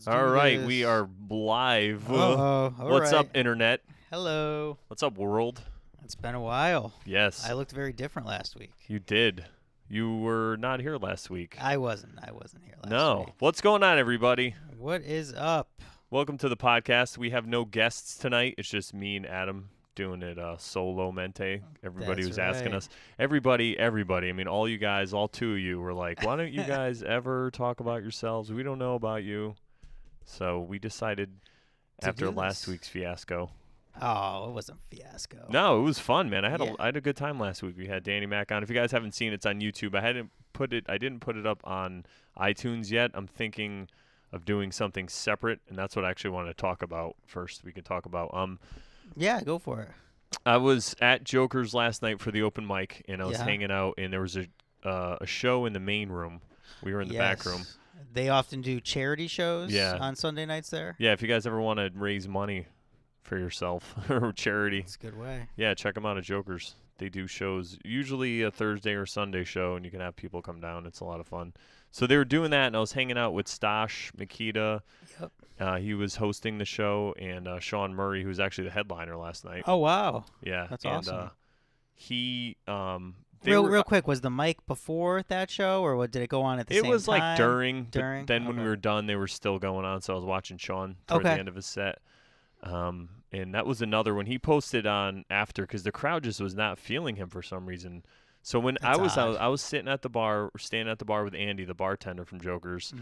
All right, we are live. What's up, Internet? Hello. What's up, world? It's been a while. Yes. I looked very different last week. You did. You were not here last week. I wasn't here last No. week. What's going on, everybody? What is up? Welcome to the podcast. We have no guests tonight. It's just me and Adam doing it solo mente. Everybody was asking us. Everybody. I mean, all you guys, all two of you were like, why don't you guys ever talk about yourselves? We don't know about you. So we decided after last week's fiasco. Oh, it wasn't a fiasco. No, it was fun, man. I had a good time last week. We had Danny Mac on. If you guys haven't seen it, it's on YouTube. I didn't put it up on iTunes yet. I'm thinking of doing something separate, and that's what I actually want to talk about first. We could talk about Yeah, go for it. I was at Joker's last night for the open mic, and I was hanging out, and there was a show in the main room. We were in the back room. They often do charity shows on Sunday nights there. Yeah, if you guys ever want to raise money for yourself or charity. It's a good way. Yeah, check them out at Joker's. They do shows, usually a Thursday or Sunday show, and you can have people come down. It's a lot of fun. So they were doing that, and I was hanging out with Stash Makita. Yep. He was hosting the show, and Sean Murray, who was actually the headliner last night. Oh, wow. Yeah. That's awesome. He real quick, was the mic before that show, or what, did it go on at the same time? It was like during. During? Then when we were done, they were still going on, so I was watching Sean toward the end of his set. And that was another one he posted on after, because the crowd just was not feeling him for some reason. So when I was sitting at the bar, or standing at the bar with Andy, the bartender from Joker's,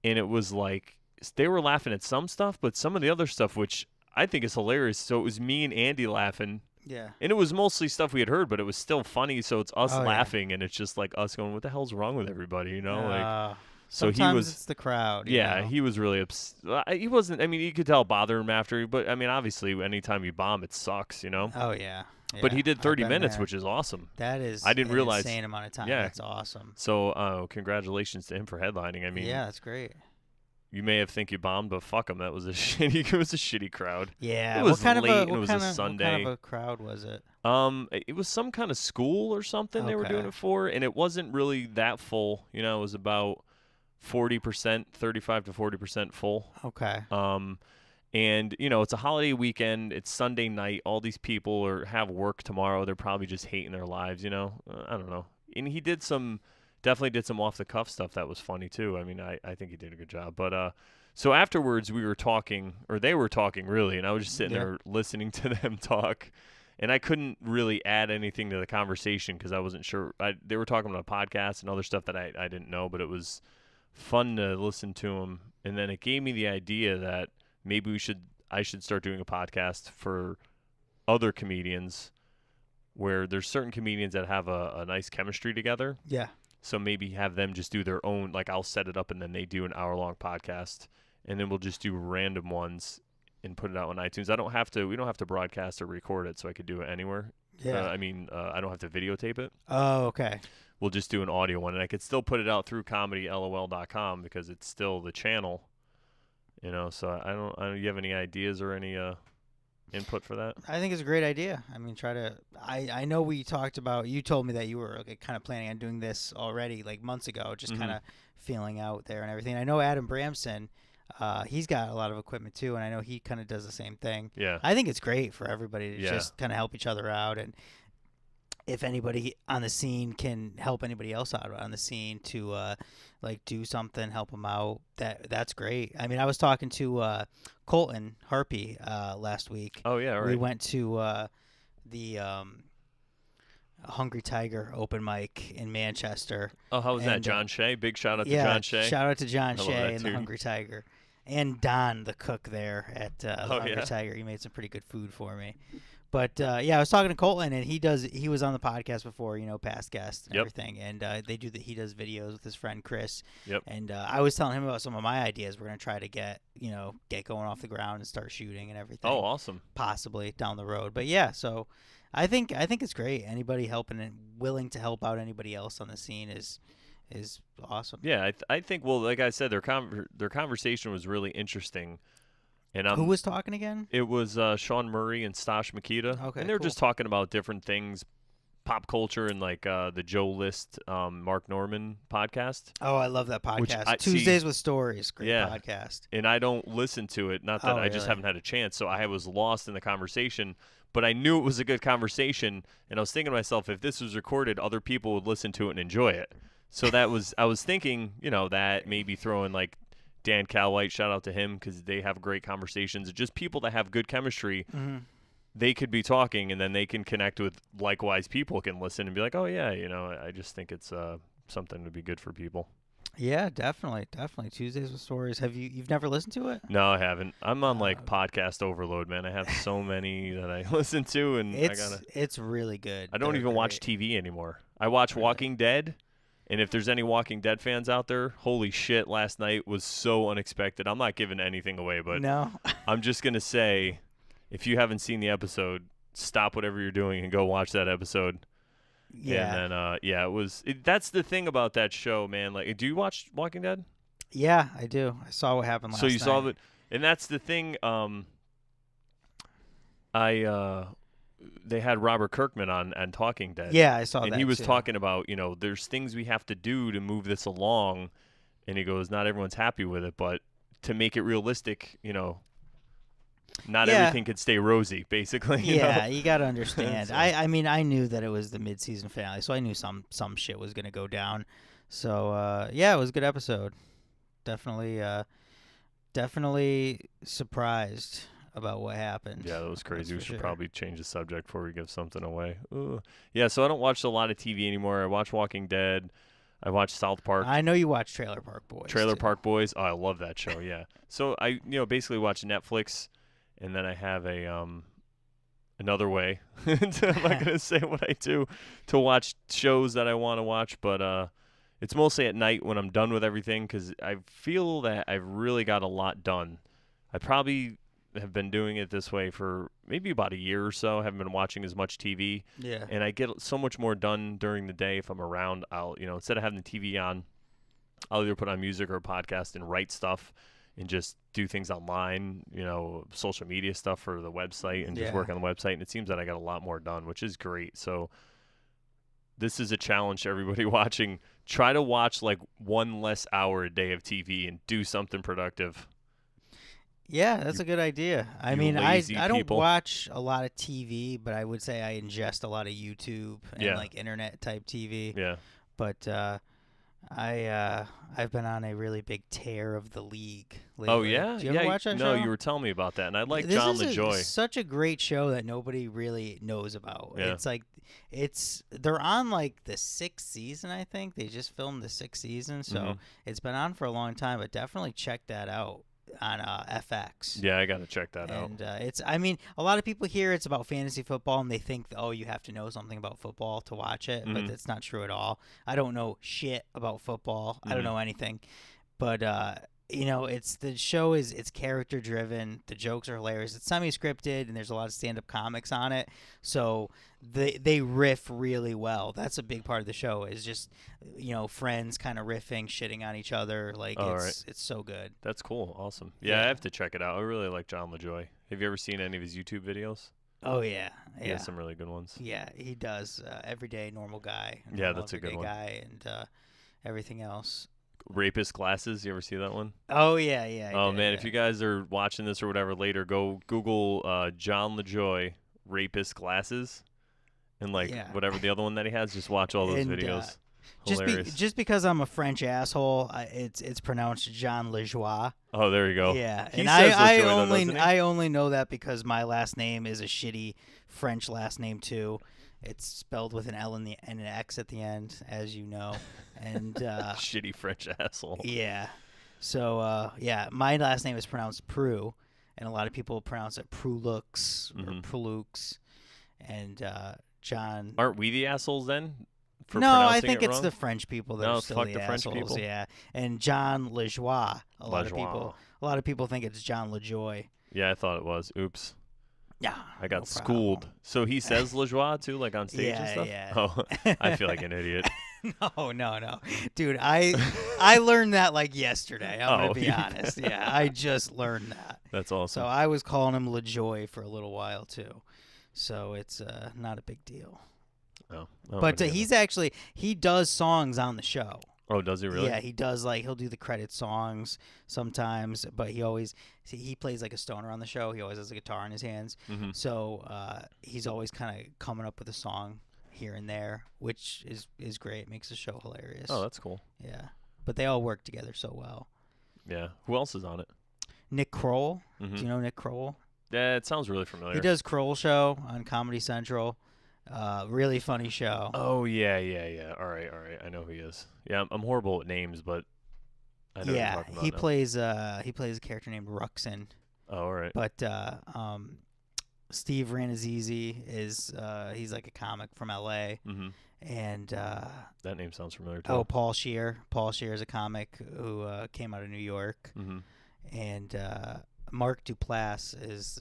and it was like they were laughing at some stuff, but some of the other stuff, which I think is hilarious. So it was me and Andy laughing. Yeah. And it was mostly stuff we had heard, but it was still funny. So it's us laughing, and it's just like us going, "What the hell's wrong with everybody?" You know, So sometimes it's the crowd. Yeah, you know? he was really he wasn't. I mean, you could tell bother him after. But I mean, obviously, anytime you bomb, it sucks. You know. Oh yeah. But he did 30 minutes, which is awesome. That is. I didn't realize insane amount of time. Yeah, that's awesome. So congratulations to him for headlining. I mean, yeah, that's great. You may have think you bombed, but fuck him. That was a shitty crowd. Yeah. It was late. And it was a Sunday. What kind of a crowd was it? It was some kind of school or something they were doing it for, and it wasn't really that full. You know, it was about 40%, 35 to 40% full. Okay. And you know, it's a holiday weekend. It's Sunday night. All these people have work tomorrow. They're probably just hating their lives. You know, I don't know. And he definitely did some off the cuff stuff that was funny too. I mean, I think he did a good job. But so afterwards we were talking, or they were talking really, and I was just sitting there listening to them talk. And I couldn't really add anything to the conversation because I wasn't sure. They were talking about a podcast and other stuff that I didn't know, but it was fun to listen to them. And then it gave me the idea that maybe I should start doing a podcast for other comedians, where there's certain comedians that have a nice chemistry together. Yeah. So maybe have them just do their own, like I'll set it up and then they do an hour-long podcast, and then we'll just do random ones and put it out on iTunes. We don't have to broadcast or record it, so I could do it anywhere. Yeah. I don't have to videotape it. Oh, okay. We'll just do an audio one, and I could still put it out through comedylol.com because it's still the channel. You know, so I don't. You have any ideas or any input for that? I think it's a great idea. I mean, I know we talked about. You told me that you were kind of planning on doing this already, like months ago, just kind of feeling out there and everything. I know Adam Bramson. He's got a lot of equipment too, and I know he kind of does the same thing. Yeah. I think it's great for everybody to just kind of help each other out, and if anybody on the scene can help anybody else out on the scene to like do something, help them out, that's great. I mean, I was talking to Colton Harpy last week. Oh yeah, right. We went to the Hungry Tiger open mic in Manchester. Oh, how was that? John Shea? Big shout out to John Shea. Shout out to John Shea and the Hungry Tiger. And Don, the cook there at the Hungry Tiger. He made some pretty good food for me. But, I was talking to Colton, and he was on the podcast before, you know, past guest and everything. And he does videos with his friend Chris. Yep. And I was telling him about some of my ideas. We're going to try to get going off the ground and start shooting and everything. Oh, awesome. Possibly down the road. But, yeah, so I think it's great. Anybody helping and willing to help out anybody else on the scene is awesome. Yeah, I think, well, like I said, their conversation was really interesting. And who was talking again? It was Sean Murray and Stash Makita. Okay, and they were just talking about different things, pop culture and like the Joe List, Mark Norman podcast. Oh, I love that Which podcast. Tuesdays with Stories, great podcast. And I don't listen to it. Not that I really? just haven't had a chance. So I was lost in the conversation, but I knew it was a good conversation. And I was thinking to myself, if this was recorded, other people would listen to it and enjoy it. So I was thinking, that maybe throwing like Dan Calwhite, shout out to him because they have great conversations. Just people that have good chemistry. Mm-hmm. They could be talking, and then they can connect with likewise people can listen and be like, oh yeah, I just think it's something to be good for people. Yeah, definitely. Tuesdays with Stories. You've never listened to it? No, I haven't. I'm on like podcast overload, man. I have so many that I listen to, and it's really good. I don't even watch TV anymore. I watch Walking Dead, and if there's any Walking Dead fans out there, holy shit, last night was so unexpected. I'm not giving anything away, but no. I'm just gonna say, if you haven't seen the episode, stop whatever you're doing and go watch that episode. Yeah. And then, that's the thing about that show, man. Like, do you watch Walking Dead? Yeah, I do. I saw what happened last night. So you saw it, and that's the thing. They had Robert Kirkman on Talking Dead. Yeah, I saw that. And he was too. talking about, there's things we have to do to move this along, and he goes, not everyone's happy with it, but to make it realistic, not everything could stay rosy, basically. You got to understand. So. I mean, I knew that it was the mid-season finale, so I knew some shit was going to go down. So, it was a good episode. Definitely surprised about what happened. Yeah, that was crazy. We should sure. probably change the subject before we give something away. Ugh. Yeah, so I don't watch a lot of TV anymore. I watch Walking Dead. I watch South Park. I know you watch Trailer Park Boys. Park Boys. Oh, I love that show, yeah. So I basically watch Netflix. And then I have another way. I'm not going to say what I do to watch shows that I want to watch, but it's mostly at night when I'm done with everything because I feel that I've really got a lot done. I probably have been doing it this way for maybe about a year or so. I haven't been watching as much TV. Yeah. And I get so much more done during the day if I'm around. I'll, instead of having the TV on, I'll either put on music or a podcast and write stuff. And just do things online, social media stuff for the website and just work on the website. And it seems that I got a lot more done, which is great. So this is a challenge to everybody watching. Try to watch like one less hour a day of TV and do something productive. Yeah, that's a good idea. I mean, I don't watch a lot of TV, but I would say I ingest a lot of YouTube and like internet type TV. Yeah. But I've been on a really big tear of The League lately. Oh yeah, Did you ever watch that show? No, you were telling me about that, and I like John LaJoy. This is such a great show that nobody really knows about. Yeah. It's like they're on like the 6th season, I think. They just filmed the 6th season, so it's been on for a long time. But definitely check that out on FX. Yeah, I got to check that out. And I mean, a lot of people hear it's about fantasy football, and they think, oh, you have to know something about football to watch it, but that's not true at all. I don't know shit about football. I don't know anything. But, the show it's character driven. The jokes are hilarious. It's semi-scripted, and there's a lot of stand-up comics on it. So they riff really well. That's a big part of the show is just, friends kind of riffing, shitting on each other. Like, it's so good. That's cool. Awesome. Yeah, I have to check it out. I really like John LaJoy. Have you ever seen any of his YouTube videos? Oh, yeah. He has some really good ones. Yeah, he does. Everyday Normal Guy. Yeah, that's a good one. Guy and everything else. Rapist Glasses. You ever see that one? Oh, yeah. Oh, man. If you guys are watching this or whatever later, go Google John LaJoy Rapist Glasses. And, whatever the other one that he has, just watch all those videos. Hilarious. Just because I'm a French asshole, it's pronounced Jean LaJoie. Oh, there you go. Yeah, He and says I only know that because my last name is a shitty French last name too. It's spelled with an L and an X at the end, as you know. And shitty French asshole. Yeah. So my last name is pronounced Prue, and a lot of people pronounce it Prulux or Prulux, and John. Aren't we the assholes then? No, I think it's the French people that are still the French assholes. people. Yeah, and John LaJoie. A lot of people think it's John LaJoy. Yeah, I thought it was. Oops. Yeah, I got schooled. So he says LaJoie too, like on stage and stuff? Yeah. Oh, I feel like an idiot. No. Dude, I learned that like yesterday. I'm going to be honest. Yeah, I just learned that. That's awesome. So I was calling him LaJoy for a little while too. So it's not a big deal. Oh, oh But he does songs on the show. Oh, does he really? Yeah, he does. Like, he'll do the credit songs sometimes, but he plays like a stoner on the show. He always has a guitar in his hands, Mm-hmm. so he's always kind of coming up with a song here and there, which is great. Makes the show hilarious. Oh, that's cool. Yeah, but they all work together so well. Yeah. Who else is on it? Nick Kroll. Mm-hmm. Do you know Nick Kroll? Yeah, it sounds really familiar. He does Kroll Show on Comedy Central. Really funny show. Oh yeah. All right. I know who he is. Yeah, I'm horrible at names, but I know who you're talking about he now. plays a character named Ruxin. Oh, all right. But Steve Ranazizi is he's like a comic from L.A. Mm-hmm. And That name sounds familiar too. Paul Scheer. Paul Scheer is a comic who came out of New York. Mm-hmm. And Mark Duplass is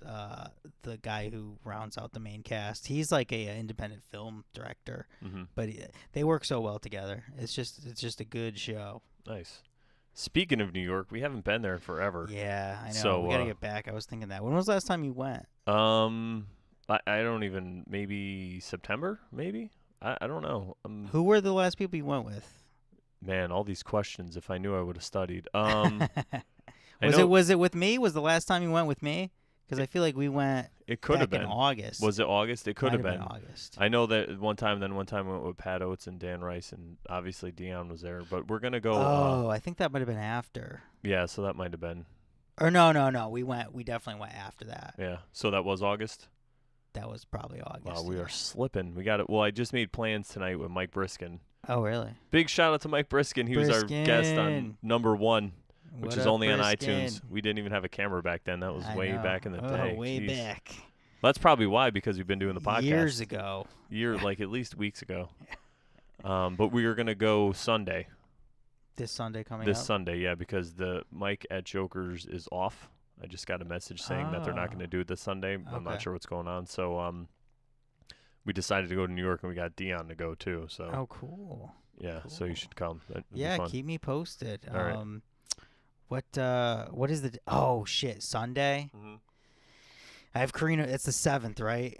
the guy who rounds out the main cast. He's like a independent film director, Mm-hmm. but they work so well together. It's just a good show. Nice. Speaking of New York, we haven't been there in forever. Yeah, I know. So, we gotta get back. I was thinking that. When was the last time you went? I don't even. Maybe September. Maybe. I don't know. Who were the last people you went with? Man, all these questions. If I knew, I would have studied. Was it with me? Was the last time you went with me? Because I feel like we went. It could have back been in August. Was it August? It could have been August. I know that one time. Then one time I went with Pat Oates and Dan Rice, and obviously Dion was there. But we're gonna go. Oh, I think that might have been after. Yeah, so that might have been. Or no. We definitely went after that. Yeah, so that was August. That was probably August. Wow, we yeah. are slipping. We got it. Well, I just made plans tonight with Mike Briskin. Oh, really? Big shout out to Mike Briskin. He was our guest on #1. Which is only on iTunes. We didn't even have a camera back then. That was way back in the day. Way Jeez. back. That's probably why, because we've been doing the podcast years ago. Like at least weeks ago. But we are gonna go Sunday. This Sunday coming This up? Sunday, yeah, because the Mike at Jokers is off. I just got a message saying that they're not going to do it this Sunday. I'm not sure what's going on. So we decided to go to New York, and we got Dion to go too. So oh, cool. Yeah, cool. so you should come. That'd yeah, be fun. keep me posted. All right. What is the oh shit Sunday? Mm-hmm. I have Karina. It's the 7th, right?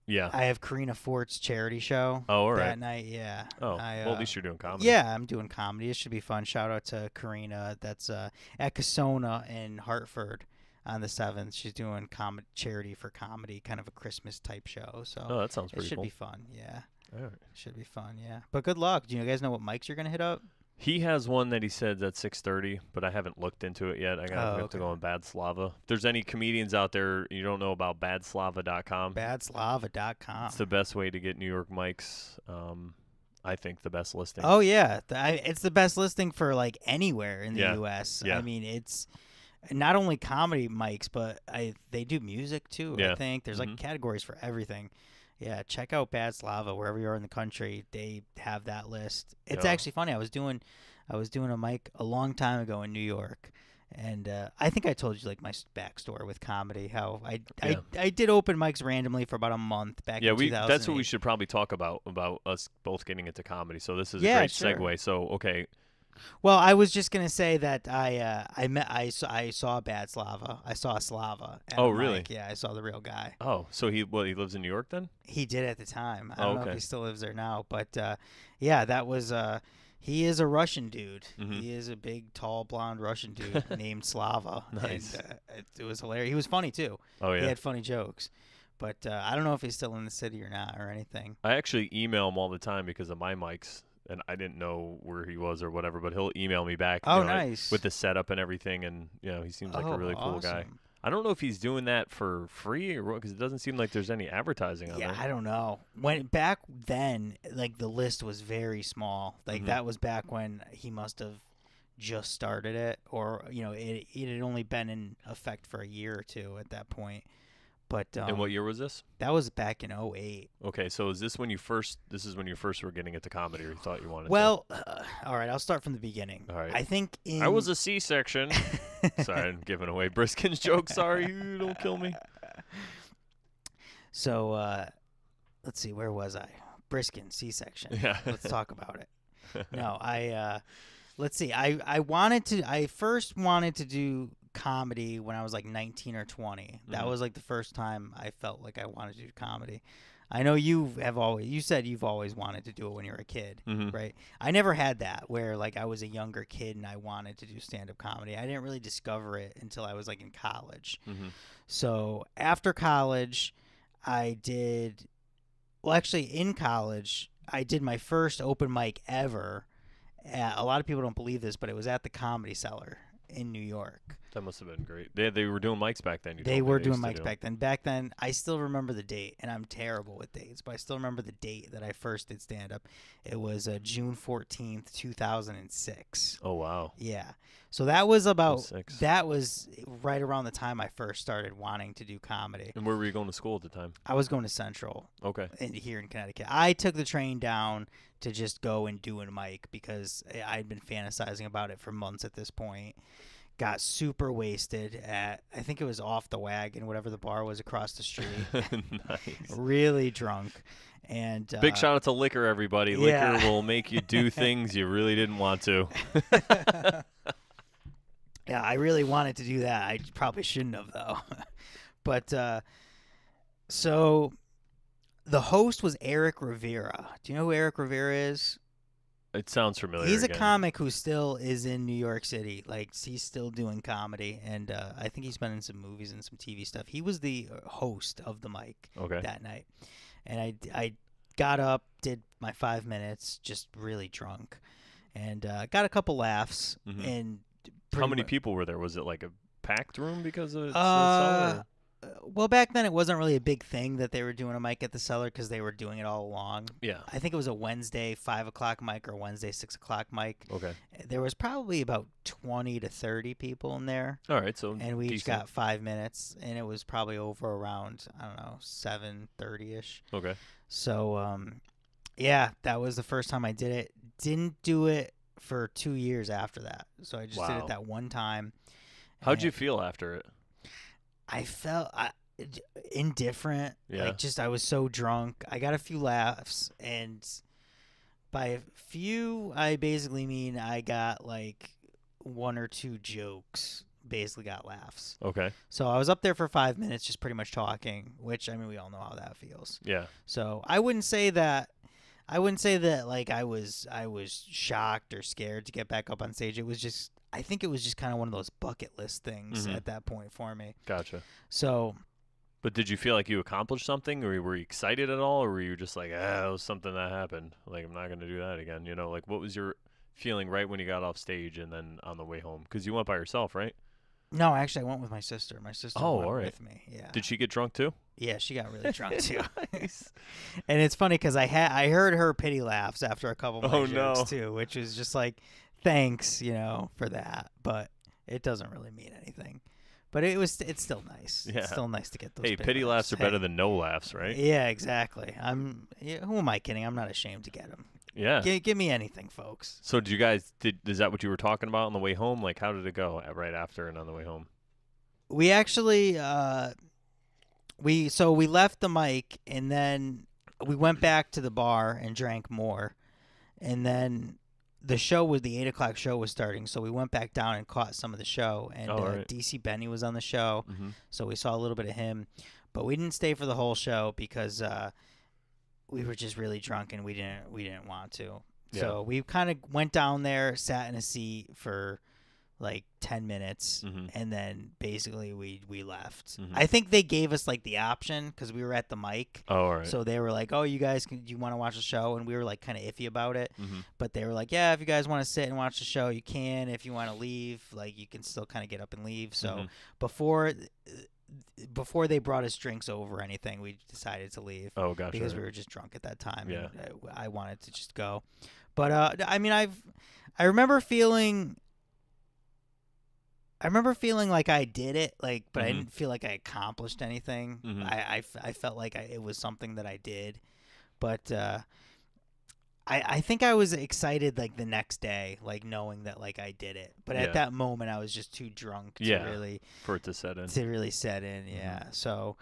Yeah. I have Karina Fort's charity show. Oh, all right. That night, yeah. Oh, well, at least you're doing comedy. Yeah, I'm doing comedy. It should be fun. Shout out to Karina. That's at Casona in Hartford on the 7th. She's doing charity for comedy, kind of a Christmas type show. So that sounds pretty cool. It should be fun. Yeah. All right. Should be fun. Yeah. But good luck. Do you guys know what mics you're gonna hit up? He has one that he said at 6:30, but I haven't looked into it yet. I have to go on Bad Slava. If there's any comedians out there you don't know about, badslava.com. Badslava.com. It's the best way to get New York mics. I think the best listing. Oh yeah, it's the best listing for like anywhere in the U.S. Yeah. I mean, it's not only comedy mics, but they do music too. Yeah. I think there's like categories for everything. Yeah, check out Bad Slava wherever you are in the country. They have that list. It's actually funny. I was doing a mic a long time ago in New York, and I think I told you like my backstory with comedy. How I did open mics randomly for about a month back in 2008. That's what we should probably talk about us both getting into comedy. So this is a great segue. So okay. Well, I was just gonna say that I saw Bad Slava. I saw Slava. Oh, really? Mic. Yeah, I saw the real guy. Oh, so he lives in New York then? He did at the time. I don't know if he still lives there now, but yeah, that was he is a Russian dude. Mm-hmm. He is a big, tall, blonde Russian dude named Slava. Nice. And, it was hilarious. He was funny too. Oh yeah. He had funny jokes. But I don't know if he's still in the city or not or anything. I actually email him all the time because of my mics. And I didn't know where he was or whatever, but he'll email me back. Oh, nice. With the setup and everything, and he seems like a really cool guy. I don't know if he's doing that for free or because it doesn't seem like there's any advertising on there. Yeah, I don't know. Back then, like the list was very small. Like that was back when he must have just started it, or it had only been in effect for a year or two at that point. But and what year was this? That was back in 2008. Okay, so is this when you first were getting into comedy, or you thought you wanted all right, I'll start from the beginning. All right. I think I was a C-section. Sorry, I'm giving away Briskin's joke. Sorry, you don't kill me. So, let's see, where was I? Briskin, C-section. Yeah. Let's talk about it. No, let's see. I first wanted to do comedy when I was like 19 or 20. That was like the first time I felt like I wanted to do comedy. I know you said you've always wanted to do it when you were a kid, Mm-hmm. right? I never had that where like I was a younger kid and I wanted to do stand-up comedy. I didn't really discover it until I was like in college. Mm-hmm. So after college, I did, well, actually in college, I did my first open mic ever. A lot of people don't believe this, but it was at the Comedy Cellar in New York. That must have been great. They were doing mics back then. You They told me were they doing used to mics do. back then. Back then, I still remember the date, and I'm terrible with dates, but I still remember the date that I first did stand up. It was June 14th, 2006. Oh wow. Yeah. So that was about 06. that was right around the time I first started wanting to do comedy. And where were you going to school at the time? I was going to Central Okay. here in Connecticut. I took the train down to just go and do a mic because I'd been fantasizing about it for months at this point. Got super wasted at, I think it was Off the Wagon, whatever the bar was across the street. Nice. Really drunk. And Big shout out to liquor, everybody. yeah. Liquor will make you do things you really didn't want to. Yeah, I really wanted to do that. I probably shouldn't have, though. But so the host was Eric Rivera. Do you know who Eric Rivera is? It sounds familiar. He's again. a comic who still is in New York City. Like, he's still doing comedy, and I think he's been in some movies and some TV stuff. He was the host of the mic that night. And I got up, did my 5 minutes, just really drunk, and got a couple laughs. Mm-hmm. And how many people were there? Was it like a packed room because of well, back then it wasn't really a big thing that they were doing a mic at the Cellar because they were doing it all along. Yeah. I think it was a Wednesday 5 o'clock mic or Wednesday 6 o'clock mic. Okay. There was probably about 20 to 30 people in there. All right, so and we each decent. got 5 minutes, and it was probably over around, I don't know, 7:30ish. Okay. So yeah, that was the first time I did it. Didn't do it for 2 years after that. So I just did it that one time. How'd you feel after it? I felt indifferent. Yeah. Like, just, I was so drunk. I got a few laughs, and by a few, I basically mean I got like 1 or 2 jokes. Basically got laughs. Okay. So I was up there for 5 minutes, just pretty much talking, which, I mean, we all know how that feels. Yeah. So I wouldn't say that. Like I was shocked or scared to get back up on stage. It was just, I think it was just kind of one of those bucket list things at that point for me. Gotcha. So. But did you feel like you accomplished something, or were you excited at all, or were you just like, that was something that happened, like I'm not going to do that again? You know, like what was your feeling right when you got off stage and then on the way home? Because you went by yourself, right? No, actually, I went with my sister. My sister went all right. with me. Yeah. Did she get drunk too? Yeah, she got really drunk too. Nice. And it's funny because I heard her pity laughs after a couple of my jokes no. too, which was just like, thanks, for that. But it doesn't really mean anything. But it's still nice. Yeah. It's still nice to get those. Hey, pity laughs are better than no laughs, right? Yeah, exactly. Who am I kidding? I'm not ashamed to get them. Yeah. Give me anything, folks. So did you guys is that what you were talking about on the way home? Like how did it go right after and on the way home? We actually we left the mic, and then we went back to the bar and drank more, and then the 8 o'clock show was starting, so we went back down and caught some of the show, and right. DC Benny was on the show, so we saw a little bit of him, but we didn't stay for the whole show because we were just really drunk and we didn't want to. Yeah. So we kind of went down there, sat in a seat for like 10 minutes, and then basically we left. I think they gave us like the option because we were at the mic. Oh, all right. So they were like, "Oh, you guys, do you want to watch the show?" And we were like kind of iffy about it. But they were like, "Yeah, if you guys want to sit and watch the show, you can. If you want to leave, like you can still kind of get up and leave." So before they brought us drinks over or anything, we decided to leave. Oh, gotcha. Because we were just drunk at that time. Yeah. And I wanted to just go. But I mean, I remember feeling like I did it, like, but I didn't feel like I accomplished anything. I felt like it was something that I did, but I think I was excited like the next day, like knowing that like I did it. But at that moment, I was just too drunk to really for it to set in. Yeah. So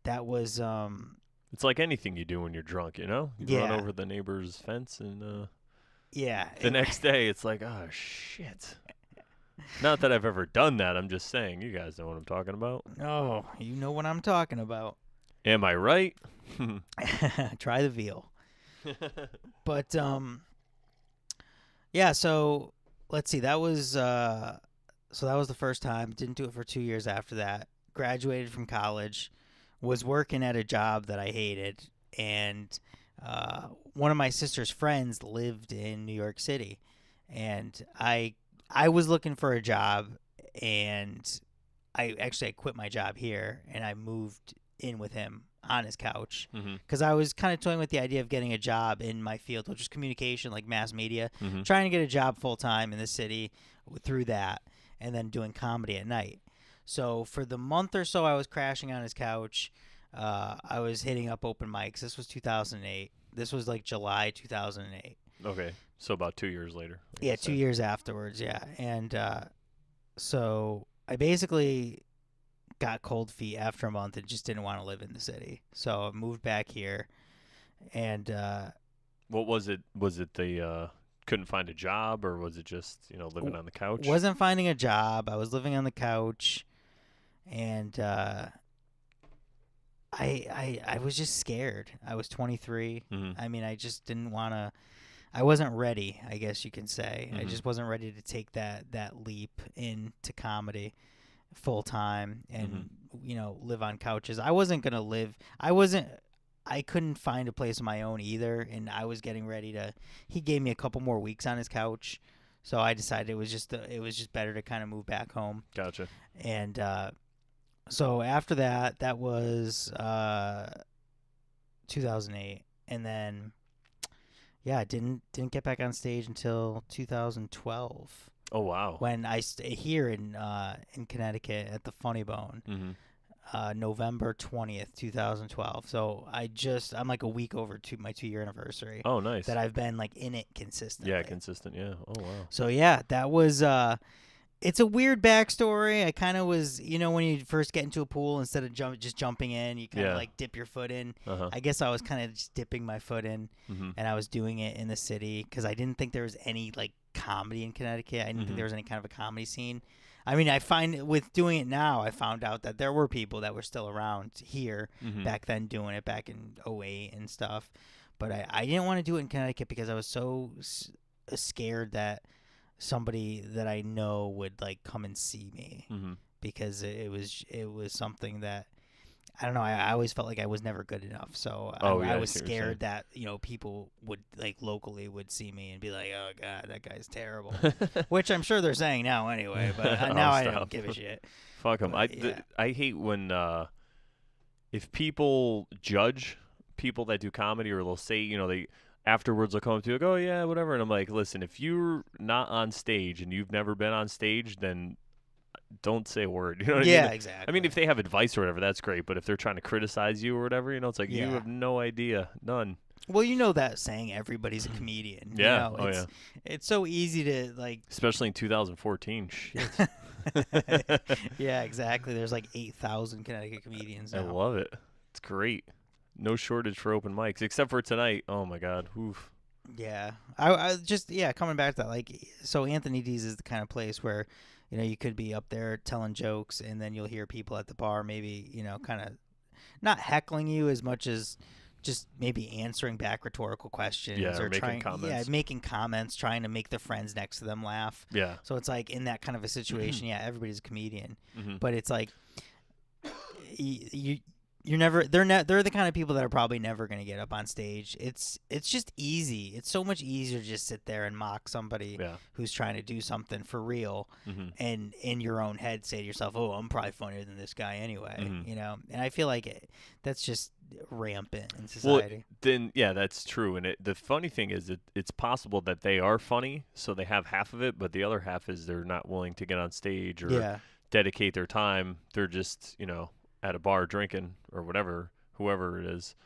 that was It's like anything you do when you're drunk, you know. You run over the neighbor's fence, and the next day it's like, oh shit. Not that I've ever done that. I'm just saying, you guys know what I'm talking about. Oh, you know what I'm talking about. Am I right? Try the veal. But yeah. So let's see. That was the first time. Didn't do it for 2 years after that. Graduated from college. Was working at a job that I hated, and one of my sister's friends lived in New York City, and I was looking for a job, and I quit my job here, and I moved in with him on his couch Mm-hmm. because I was kind of toying with the idea of getting a job in my field, which is communication, like mass media, Mm-hmm. trying to get a job full time in the city through that, and then doing comedy at night. So for the month or so I was crashing on his couch, I was hitting up open mics. This was 2008. This was like July 2008. Okay. So about 2 years later. Yeah, 2 years afterwards. Yeah, and so I basically got cold feet after a month and just didn't want to live in the city. So I moved back here, and What was it? Was it the couldn't find a job, or was it just living on the couch? wasn't finding a job. I was living on the couch, and I was just scared. I was 23. Mm-hmm. I mean, I just didn't want to. I wasn't ready, I guess you can say. I Mm-hmm. just wasn't ready to take that leap into comedy full time and live on couches. I wasn't going to live. I couldn't find a place of my own either, and I was getting ready to. He gave me a couple more weeks on his couch, so I decided it was just better to kind of move back home. Gotcha. And so after that was 2008, and then yeah, I didn't get back on stage until 2012 Oh wow. when I here in Connecticut at the Funny Bone. Mm-hmm. November 20th, 2012. So I'm like a week over to my 2-year anniversary. Oh nice. That I've been like in it consistently. Yeah, consistent. Yeah. Oh wow. So yeah, that was it's a weird backstory. I kind of was, when you first get into a pool, instead of just jumping in, you kind of like dip your foot in. Uh-huh. I guess I was kind of just dipping my foot in, Mm-hmm. and I was doing it in the city because I didn't think there was any like comedy in Connecticut. I didn't think there was any kind of a comedy scene. I mean, I find with doing it now, I found out that there were people that were still around here Mm-hmm. back then doing it back in '08 and stuff. But I didn't want to do it in Connecticut because I was so scared that somebody that I know would like come and see me, Mm-hmm. because it was something that I don't know. I always felt like I was never good enough, so I was see what you're scared that people would like locally would see me and be like, "Oh God, that guy's terrible," which I'm sure they're saying now anyway. But now I don't give a shit. Fuck them. Yeah. I hate when if people judge people that do comedy, or they'll say they afterwards they'll come up to you like, oh yeah, whatever, and I'm like, listen, if you're not on stage and you've never been on stage, then don't say a word. You know what I Yeah, mean? exactly. I mean, if they have advice or whatever, that's great. But if they're trying to criticize you or whatever, it's like you Yeah. have no idea, none. Well, that saying, everybody's a comedian. Yeah. It's, it's so easy to like. Especially in 2014. Shit. Yeah, exactly. There's like 8,000 Connecticut comedians now. I love it. It's great. No shortage for open mics, except for tonight. Oh my God. Oof. Yeah, I just coming back to that, like, so Anthony D's is the kind of place where you could be up there telling jokes, and then you'll hear people at the bar maybe kind of not heckling you as much as just maybe answering back rhetorical questions, Yeah, or making comments. Yeah, making comments, trying to make the friends next to them laugh. Yeah. So it's like in that kind of a situation, yeah, everybody's a comedian, Mm-hmm. but it's like you're never they're the kind of people that are probably never going to get up on stage. It's just easy. It's so much easier to just sit there and mock somebody who's trying to do something for real, Mm-hmm. and in your own head say to yourself, "Oh, I'm probably funnier than this guy anyway." Mhm. And I feel like that's just rampant in society. Well, then yeah, that's true. And the funny thing is, it's possible that they are funny, so they have half of it, but the other half is they're not willing to get on stage or dedicate their time. They're just at a bar drinking or whatever, whoever it is,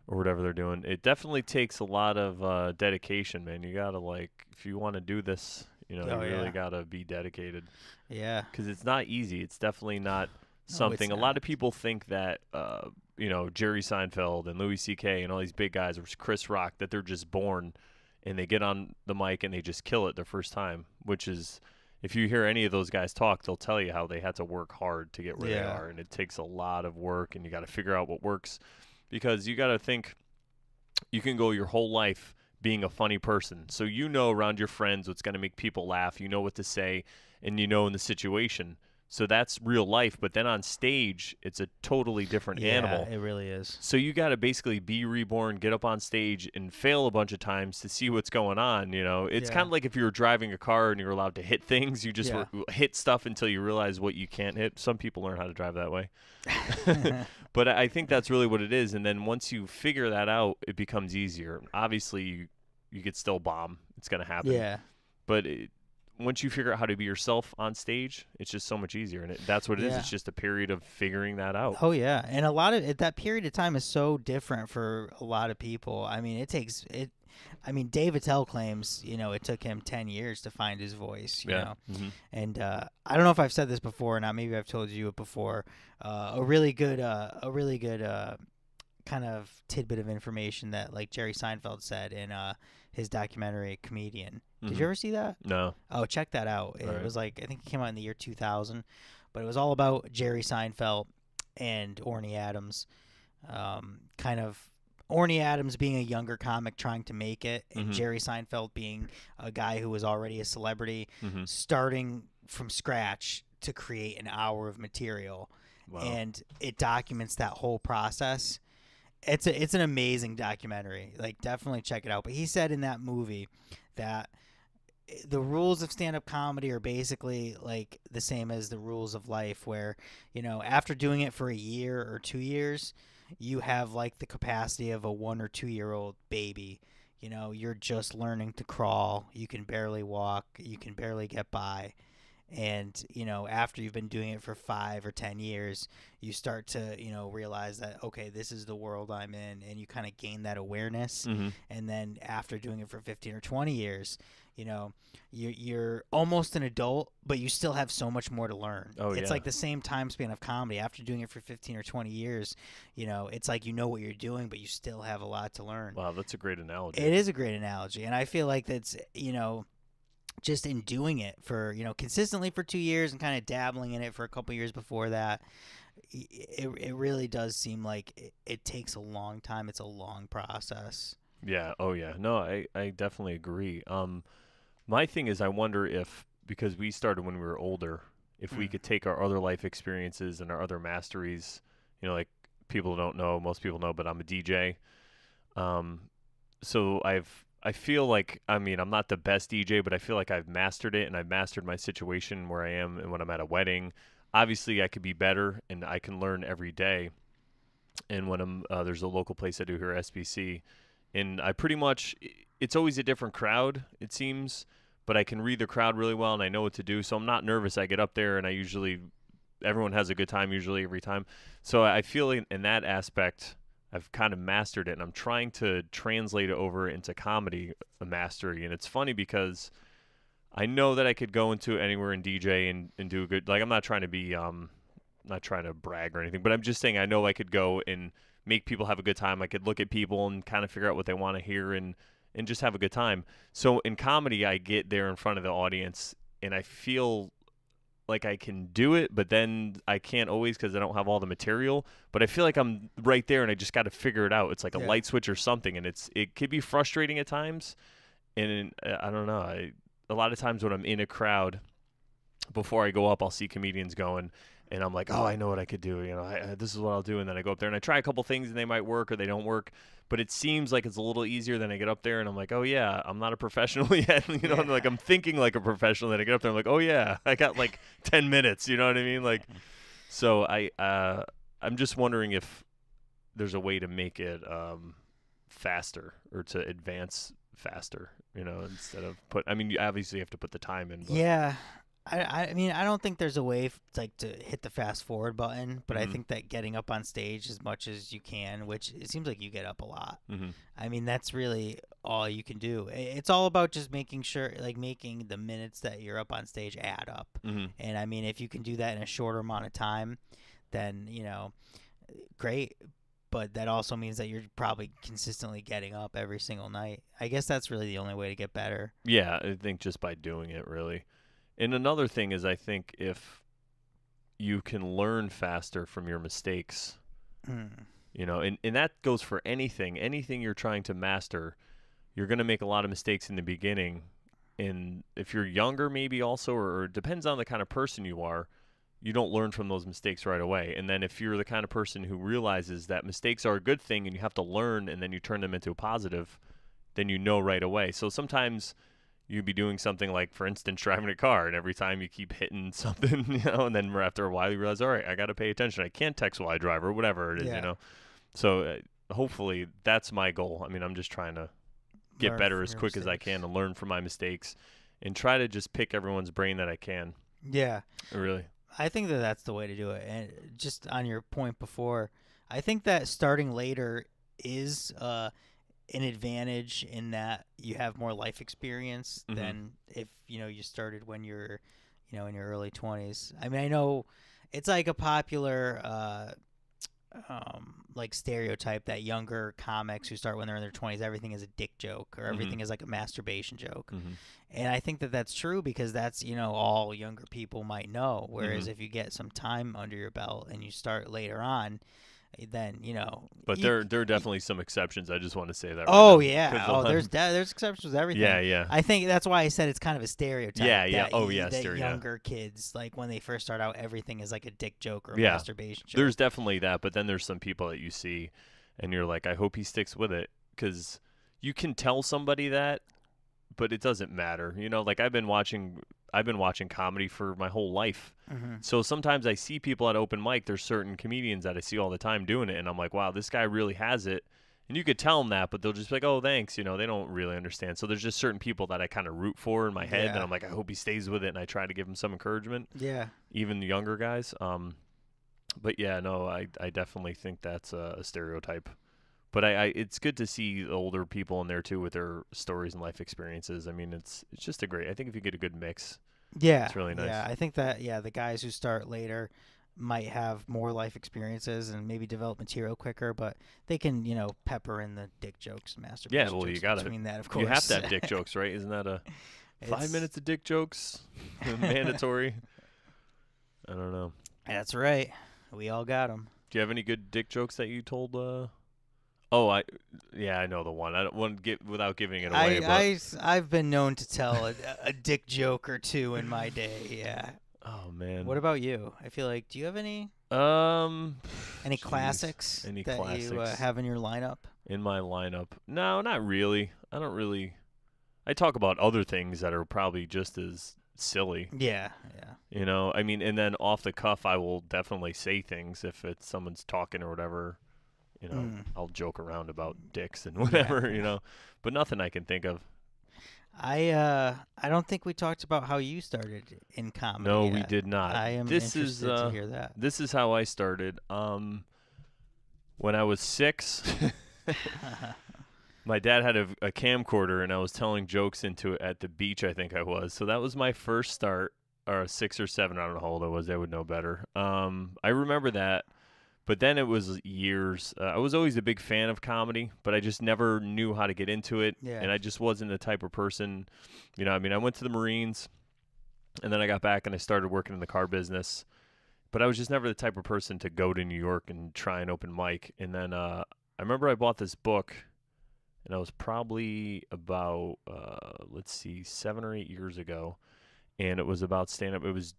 or whatever they're doing. It definitely takes a lot of dedication, man. You gotta, like, if you want to do this, you really gotta be dedicated. Yeah, because it's not easy. It's definitely not No, something. it's A lot not. of people think that Jerry Seinfeld and Louis C.K. and all these big guys, or Chris Rock, that they're just born and they get on the mic and they just kill it their first time, which is if you hear any of those guys talk, they'll tell you how they had to work hard to get where they Yeah. are, and it takes a lot of work, and you got to figure out what works, because you got to think you can go your whole life being a funny person. So you know around your friends what's going to make people laugh, you know what to say, and you know in the situation. So that's real life, but then on stage, it's a totally different Yeah, animal. it really is. So you got to basically be reborn, get up on stage, and fail a bunch of times to see what's going on. You know, it's kind Yeah. of like if you were driving a car and you were allowed to hit things, you just Yeah. hit stuff until you realize what you can't hit. Some people learn how to drive that way. But I think that's really what it is. And then once you figure that out, it becomes easier. Obviously, you could still bomb. It's going to happen. Yeah. But once you figure out how to be yourself on stage, it's just so much easier. And that's what it is. Yeah. It's just a period of figuring that out. Oh yeah, and a lot of that period of time is so different for a lot of people. I mean, it takes it. I mean, Dave Attell claims it took him 10 years to find his voice. You know, and I don't know if I've said this before or not. Maybe I've told you it before. A really good kind of tidbit of information that like Jerry Seinfeld said in his documentary Comedian. Did you ever see that? No. Oh, check that out. It Right. was like I think it came out in the year 2000, but it was all about Jerry Seinfeld and Orny Adams. Kind of Orny Adams being a younger comic trying to make it, and Jerry Seinfeld being a guy who was already a celebrity, starting from scratch to create an hour of material. Wow. And it documents that whole process. It's an amazing documentary. Like, definitely check it out. But he said in that movie that the rules of stand-up comedy are basically like the same as the rules of life, where after doing it for a year or 2 years, you have like the capacity of a 1 or 2 year old baby. You're just learning to crawl, you can barely walk, you can barely get by. And after you've been doing it for 5 or 10 years, you start to realize that, okay, this is the world I'm in, and you kind of gain that awareness. And then after doing it for 15 or 20 years, you're almost an adult, but you still have so much more to learn. It's like the same time span of comedy. After doing it for 15 or 20 years, it's like what you're doing, but you still have a lot to learn. Wow, that's a great analogy. It is a great analogy, and I feel like that's just in doing it for consistently for 2 years and kind of dabbling in it for a couple years before that, it really does seem like it takes a long time. It's a long process. Yeah. Oh yeah. No, I definitely agree. My thing is, I wonder if, because we started when we were older, if we could take our other life experiences and our other masteries, like people don't know, most people know, but I'm a DJ. So I feel like, I mean, I'm not the best DJ, but I feel like I've mastered it, and I've mastered my situation where I am and when I'm at a wedding. Obviously, I could be better, and I can learn every day. And when I'm there's a local place I do here, SBC, and I pretty much, it's always a different crowd, it seems, but I can read the crowd really well, and I know what to do, so I'm not nervous. I get up there, and everyone has a good time usually every time. So I feel in that aspect, I've kind of mastered it, and I'm trying to translate it over into comedy, a mastery. And it's funny because I know that I could go into anywhere and DJ and do a good, like, I'm not trying to be, not trying to brag or anything, but I'm just saying I know I could go and make people have a good time. I could look at people and kind of figure out what they want to hear and just have a good time. So in comedy, I get there in front of the audience, and I feel like I can do it, but then I can't always because I don't have all the material. But I feel like I'm right there, and I just got to figure it out. It's like a light switch or something, and it could be frustrating at times. And I don't know. A lot of times when I'm in a crowd, before I go up, I'll see comedians going, and I'm like, oh, I know what I could do. This is what I'll do. And then I go up there and I try a couple things, and they might work or they don't work. But it seems like it's a little easier. Then I get up there and I'm like, oh yeah, I'm not a professional yet. I'm like, I'm thinking like a professional. Then I get up there, I'm like, oh yeah, I got like 10 minutes. You know what I mean? Like, so I'm just wondering if there's a way to make it faster or to advance faster. Instead of you obviously have to put the time in. But. Yeah. I mean, I don't think there's a way to hit the fast forward button, but I think that getting up on stage as much as you can, which it seems like you get up a lot. I mean, that's really all you can do. It's all about just making sure, like, making the minutes that you're up on stage add up. And I mean, if you can do that in a shorter amount of time, then, great. But that also means that you're probably consistently getting up every single night. I guess that's really the only way to get better. Yeah, I think just by doing it, really. And another thing is, I think if you can learn faster from your mistakes, Mm. and that goes for anything you're trying to master. You're going to make a lot of mistakes in the beginning. And if you're younger, maybe also, or it depends on the kind of person you are, you don't learn from those mistakes right away. And then if you're the kind of person who realizes that mistakes are a good thing and you have to learn and then you turn them into a positive, then you know right away. So sometimes you'd be doing something like, for instance, driving a car, and every time you keep hitting something, and then after a while you realize, all right, I got to pay attention. I can't text while I drive or whatever it is, Yeah. So hopefully that's my goal. I mean, I'm just trying to get Learn better from as your quick as I mistakes. can and learn from my mistakes and try to just pick everyone's brain that I can. Yeah. Really. I think that that's the way to do it. And just on your point before, I think that starting later is an advantage in that you have more life experience Mm-hmm. than if you started when you're in your early 20s. I mean, I know it's like a popular like stereotype that younger comics who start when they're in their 20s, everything is a dick joke or Mm-hmm. everything is like a masturbation joke. Mm-hmm. And I think that that's true because that's all younger people might know. Mm-hmm. Whereas if you get some time under your belt and you start later on, then But there are definitely some exceptions. I just want to say that right Oh now yeah. because a Oh, lot there's of, there's exceptions to everything. yeah, yeah, I think that's why I said it's kind of a stereotype yeah, yeah. that Oh yeah, that yeah. younger kids, like when they first start out, everything is like a dick joke or a Yeah, masturbation there's joke. definitely that, but then there's some people that you see, and you're like, I hope he sticks with it, because you can tell somebody that, but it doesn't matter. Like I've been watching comedy for my whole life, Hmm. so sometimes I see people at open mic. There's certain comedians that I see all the time doing it, and I'm like, wow, this guy really has it. And you could tell them that, but they'll just be like, oh, thanks. They don't really understand. So there's just certain people that I kind of root for in my head, and Yeah. I'm like, I hope he stays with it, and I try to give him some encouragement, Yeah. even the younger guys. But yeah, no, I definitely think that's a stereotype. But it's good to see the older people in there too with their stories and life experiences. I mean, it's just a great. I think if you get a good mix, Yeah. it's really Yeah. nice. I think that the guys who start later might have more life experiences and maybe develop material quicker, but they can pepper in the dick jokes and Yeah, masturbation well, you jokes gotta, between that, of you have to course. have dick jokes, right? Isn't that a five It's minutes of dick jokes mandatory? I don't know. That's right. We all got them. Do you have any good dick jokes that you told? Oh, yeah, I know the one. I don't want to get without giving it away, but I've been known to tell a dick joke or two in my day. Yeah. oh man. What about you? I feel like, do you have Um, any jeez, classics any that you classics have in your lineup? in my lineup? No, not really. I don't really. I talk about other things that are probably just as silly. Yeah. Yeah. I mean, and then off the cuff, I will definitely say things if it's someone's talking or whatever. Mm, I'll joke around about dicks and yeah. whatever, Yeah. but nothing I can think of. I don't think we talked about how you started in comedy No, we yet. did not. I am This is interested to hear that. this is how I started. When I was 6, my dad had a camcorder, and I was telling jokes into it at the beach. I think I was. So that was my first start, or 6 or 7. I don't know how old I was. They would know better. I remember that. But then it was years. I was always a big fan of comedy, but I just never knew how to get into it, Yeah. and I just wasn't the type of person. I mean, I went to the Marines, and then I got back and I started working in the car business. But I was just never the type of person to go to New York and try an open mic. And then I remember I bought this book, and I was probably about let's see, 7 or 8 years ago, and it was about stand up. It was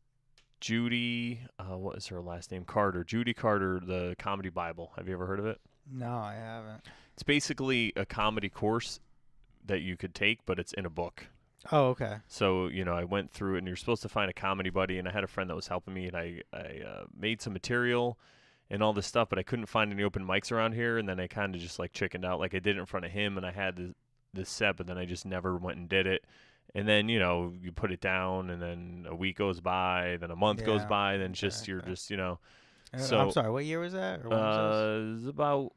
Judy, what is her last name? Carter. Judy Carter, the Comedy Bible. Have you ever heard of it? No, I haven't. It's basically a comedy course that you could take, but it's in a book. Oh, okay. So, I went through it, and you're supposed to find a comedy buddy, and I had a friend that was helping me, and I made some material and all this stuff, but I couldn't find any open mics around here, and then I kind of just like chickened out. Like I did it in front of him, and I had this set, but then I just never went and did it. And then, you put it down, and then a week goes by, then a month goes Yeah. by, and then Okay. you're Okay. just, I'm so sorry. What year was that, or when was this? it was about,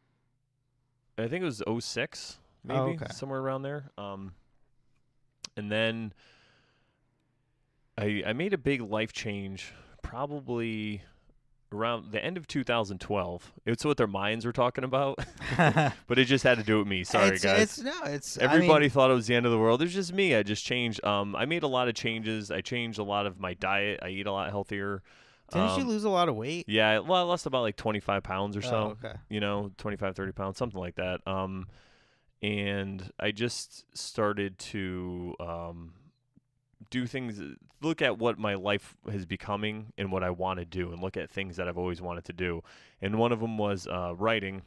I think it was '06, Oh, maybe, okay. somewhere around there. And then I made a big life change probably around the end of 2012. It's what their minds were talking about, but it just had to do with me. Sorry, guys. Everybody thought it was the end of the world. It was just me. I just changed. I made a lot of changes. I changed a lot of my diet. I eat a lot healthier. Didn't you lose a lot of weight? Yeah, well, I lost about like 25 pounds or so. Oh, okay. 25, 30 pounds, something like that. And I just started to do things, look at what my life is becoming and what I want to do, and look at things that I've always wanted to do. And one of them was writing.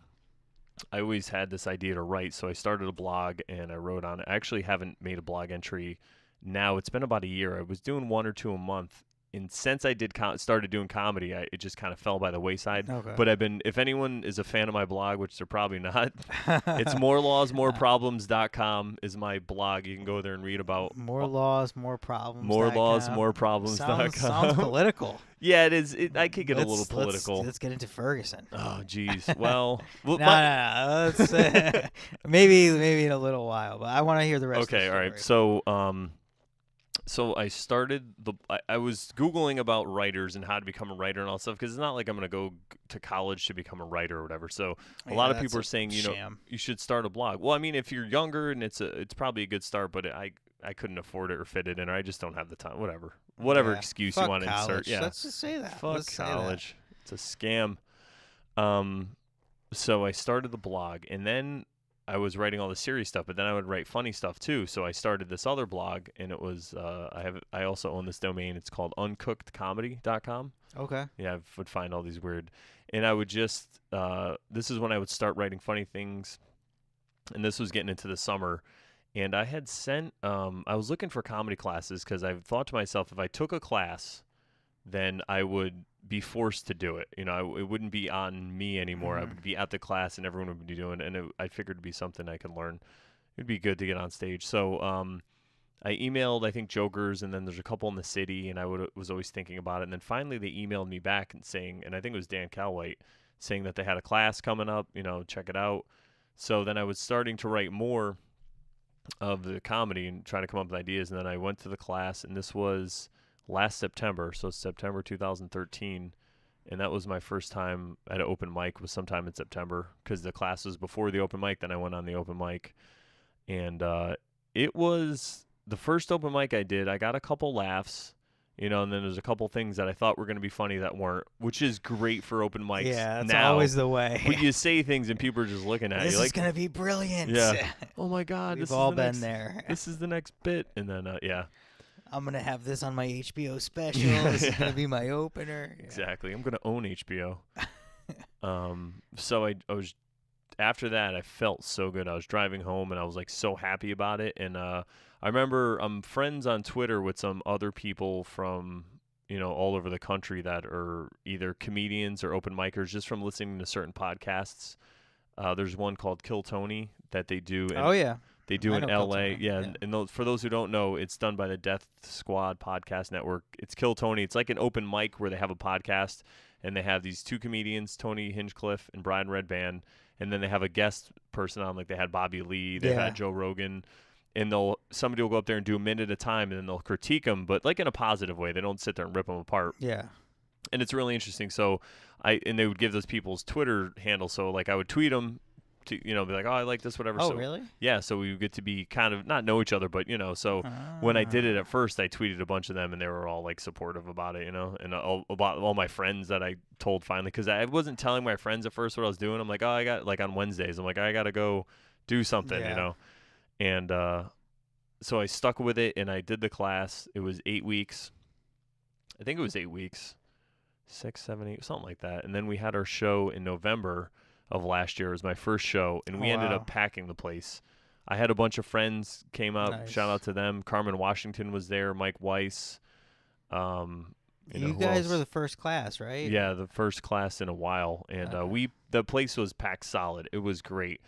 I always had this idea to write, so I started a blog and I wrote on it. I actually haven't made a blog entry now. It's been about a year. I was doing 1 or 2 a month. And since I did started doing comedy, it just kind of fell by the wayside. Okay. But I've been, if anyone is a fan of my blog, which they're probably not, it's morelawsmoreproblems.com is my blog. You can go there and read about more laws, more problems. Morelawsmoreproblems.com. Sounds political. Yeah, it is. I could get a little political. Let's get into Ferguson. Oh, geez. Well, no. Let's maybe in a little while, but I want to hear the rest. Okay, of the all right. So I started I was Googling about writers and how to become a writer and all that stuff, because it's not like I'm going to go to college to become a writer or whatever. So a lot of people are saying, you should start a blog. Well, I mean, if you're younger, and it's probably a good start, but I couldn't afford it or fit it in, or I just don't have the time. Whatever excuse you want to insert. Yeah. Let's just say that. Fuck college. It's a scam. So I started the blog, and then I was writing all the serious stuff, but then I would write funny stuff too. So I started this other blog, and it was I also own this domain. It's called uncookedcomedy.com. Okay. Yeah, I would find all these weird, and I would just this is when I would start writing funny things, and this was getting into the summer, and I had sent I was looking for comedy classes, because I thought to myself, if I took a class, then I would be forced to do it. It wouldn't be on me anymore. I would be at the class and everyone would be doing it, and I figured it'd be something I could learn. It'd be good to get on stage. So I emailed, I think, Jokers, and then there's a couple in the city, and I was always thinking about it. And then finally they emailed me back and saying, and I think it was Dan Calwhite, saying that they had a class coming up, check it out. So then I was starting to write more of the comedy and trying to come up with ideas, and then I went to the class, and this was last September, so September 2013, and that was my first time at an open mic, was sometime in September, because the class was before the open mic. Then I went on the open mic, and it was the first open mic I did. I got a couple laughs, and then there's a couple things that I thought were going to be funny that weren't, which is great for open mics. Yeah, that's now, always the way. But you say things and people are just looking at you like, this is going to be brilliant. Yeah. Oh my God. We've all been there. This is the next bit. And then, yeah. I'm going to have this on my HBO special. This is going to be my opener. Exactly. I'm going to own HBO. So I was, after that, I felt so good. I was driving home, and I was like so happy about it. And I remember I'm friends on Twitter with some other people from, all over the country that are either comedians or open micers, just from listening to certain podcasts. There's one called Kill Tony that they do. Oh, yeah. They do in L.A. Yeah. And for those who don't know, it's done by the Death Squad Podcast Network. It's Kill Tony. It's like an open mic where they have a podcast, and they have these two comedians, Tony Hinchcliffe and Brian Redband, and then they have a guest person on, like they had Bobby Lee, they had Joe Rogan, and somebody will go up there and do a minute at a time, and then they'll critique them, but like in a positive way. They don't sit there and rip them apart. Yeah. And it's really interesting. So they would give those people's Twitter handles. So like I would tweet them to, be like, oh, I like this, whatever. Oh, so, really? Yeah. So we would get to be kind of not know each other, but so when I did it at first, I tweeted a bunch of them, and they were all like supportive about it, and about all my friends that I told finally, because I wasn't telling my friends at first what I was doing. I'm like, oh, I got, like on Wednesdays, I'm like, I got to go do something, and so I stuck with it, and I did the class. It was 8 weeks. I think it was 8 weeks, 6, 7, 8, something like that. And then we had our show in November of last year. It was my first show, and we ended up packing the place. I had a bunch of friends came out. Nice. Shout out to them. Carmen Washington was there. Mike Weiss. You guys were the first class, right? Yeah, the first class in a while, and the place was packed solid. It was great,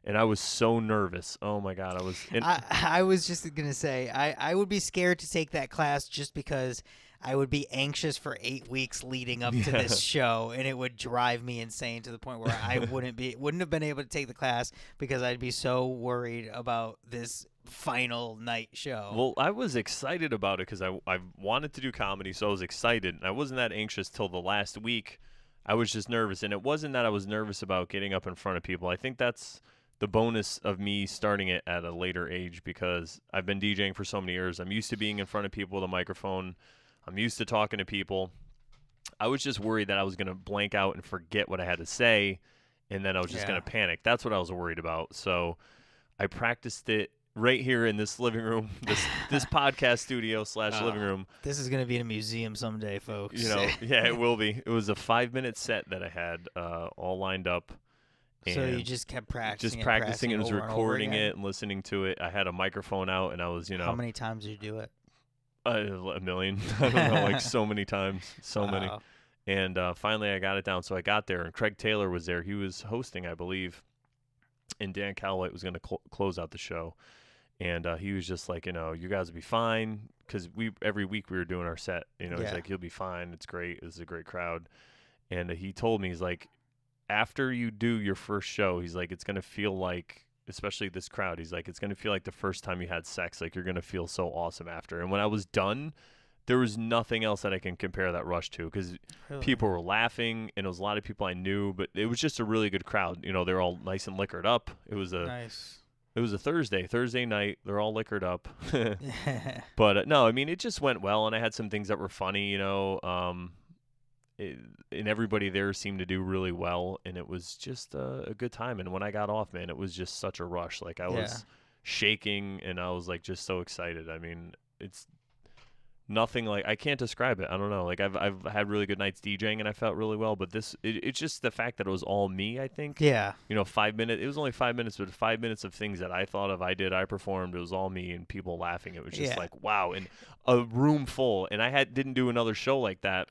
and I was so nervous. Oh my God, I was. I was just gonna say I would be scared to take that class just because I would be anxious for 8 weeks leading up to this show, and it would drive me insane to the point where I wouldn't have been able to take the class because I'd be so worried about this final night show. Well, I was excited about it because I wanted to do comedy, so I was excited. I wasn't that anxious till the last week I was just nervous, and it wasn't that I was nervous about getting up in front of people. I think that's the bonus of me starting it at a later age because I've been DJing for so many years. I'm used to being in front of people with a microphone. I'm used to talking to people. I was just worried that I was going to blank out and forget what I had to say, and then I was just going to panic. That's what I was worried about. So I practiced it right here in this living room, this podcast studio / living room. This is going to be in a museum someday, folks. You know, yeah, it will be. It was a 5-minute set that I had all lined up. So you just kept practicing. Just practicing it and was over recording and over it and listening to it. I had a microphone out, and I was, How many times did you do it? A million. I don't know, like so many times, so many. And finally, I got it down. So I got there, and Craig Taylor was there. He was hosting, I believe, and Dan Calloway was going to close out the show. And he was just like, you guys will be fine, because every week we were doing our set. He's like, you'll be fine. It's great. This is a great crowd. And he told me, he's like, after you do your first show, he's like, it's going to feel like, especially this crowd, he's like, it's going to feel like the first time you had sex. Like, you're going to feel so awesome after. And when I was done, there was nothing else that I can compare that rush to, because people were laughing, and it was a lot of people I knew, but it was just a really good crowd. They're all nice and liquored up. It was a Thursday night. They're all liquored up. But no, I mean, it just went well, and I had some things that were funny, and everybody there seemed to do really well, and it was just a good time. And when I got off, man, it was just such a rush. Like, I was shaking, and I was like just so excited. I mean, it's nothing like, I can't describe it. I don't know. Like, I've had really good nights DJing, and I felt really well, but it's just the fact that it was all me, I think. Yeah. 5 minutes. It was only 5 minutes, but 5 minutes of things that I thought of, I performed. It was all me and people laughing. It was just like, wow. And a room full. And I didn't do another show like that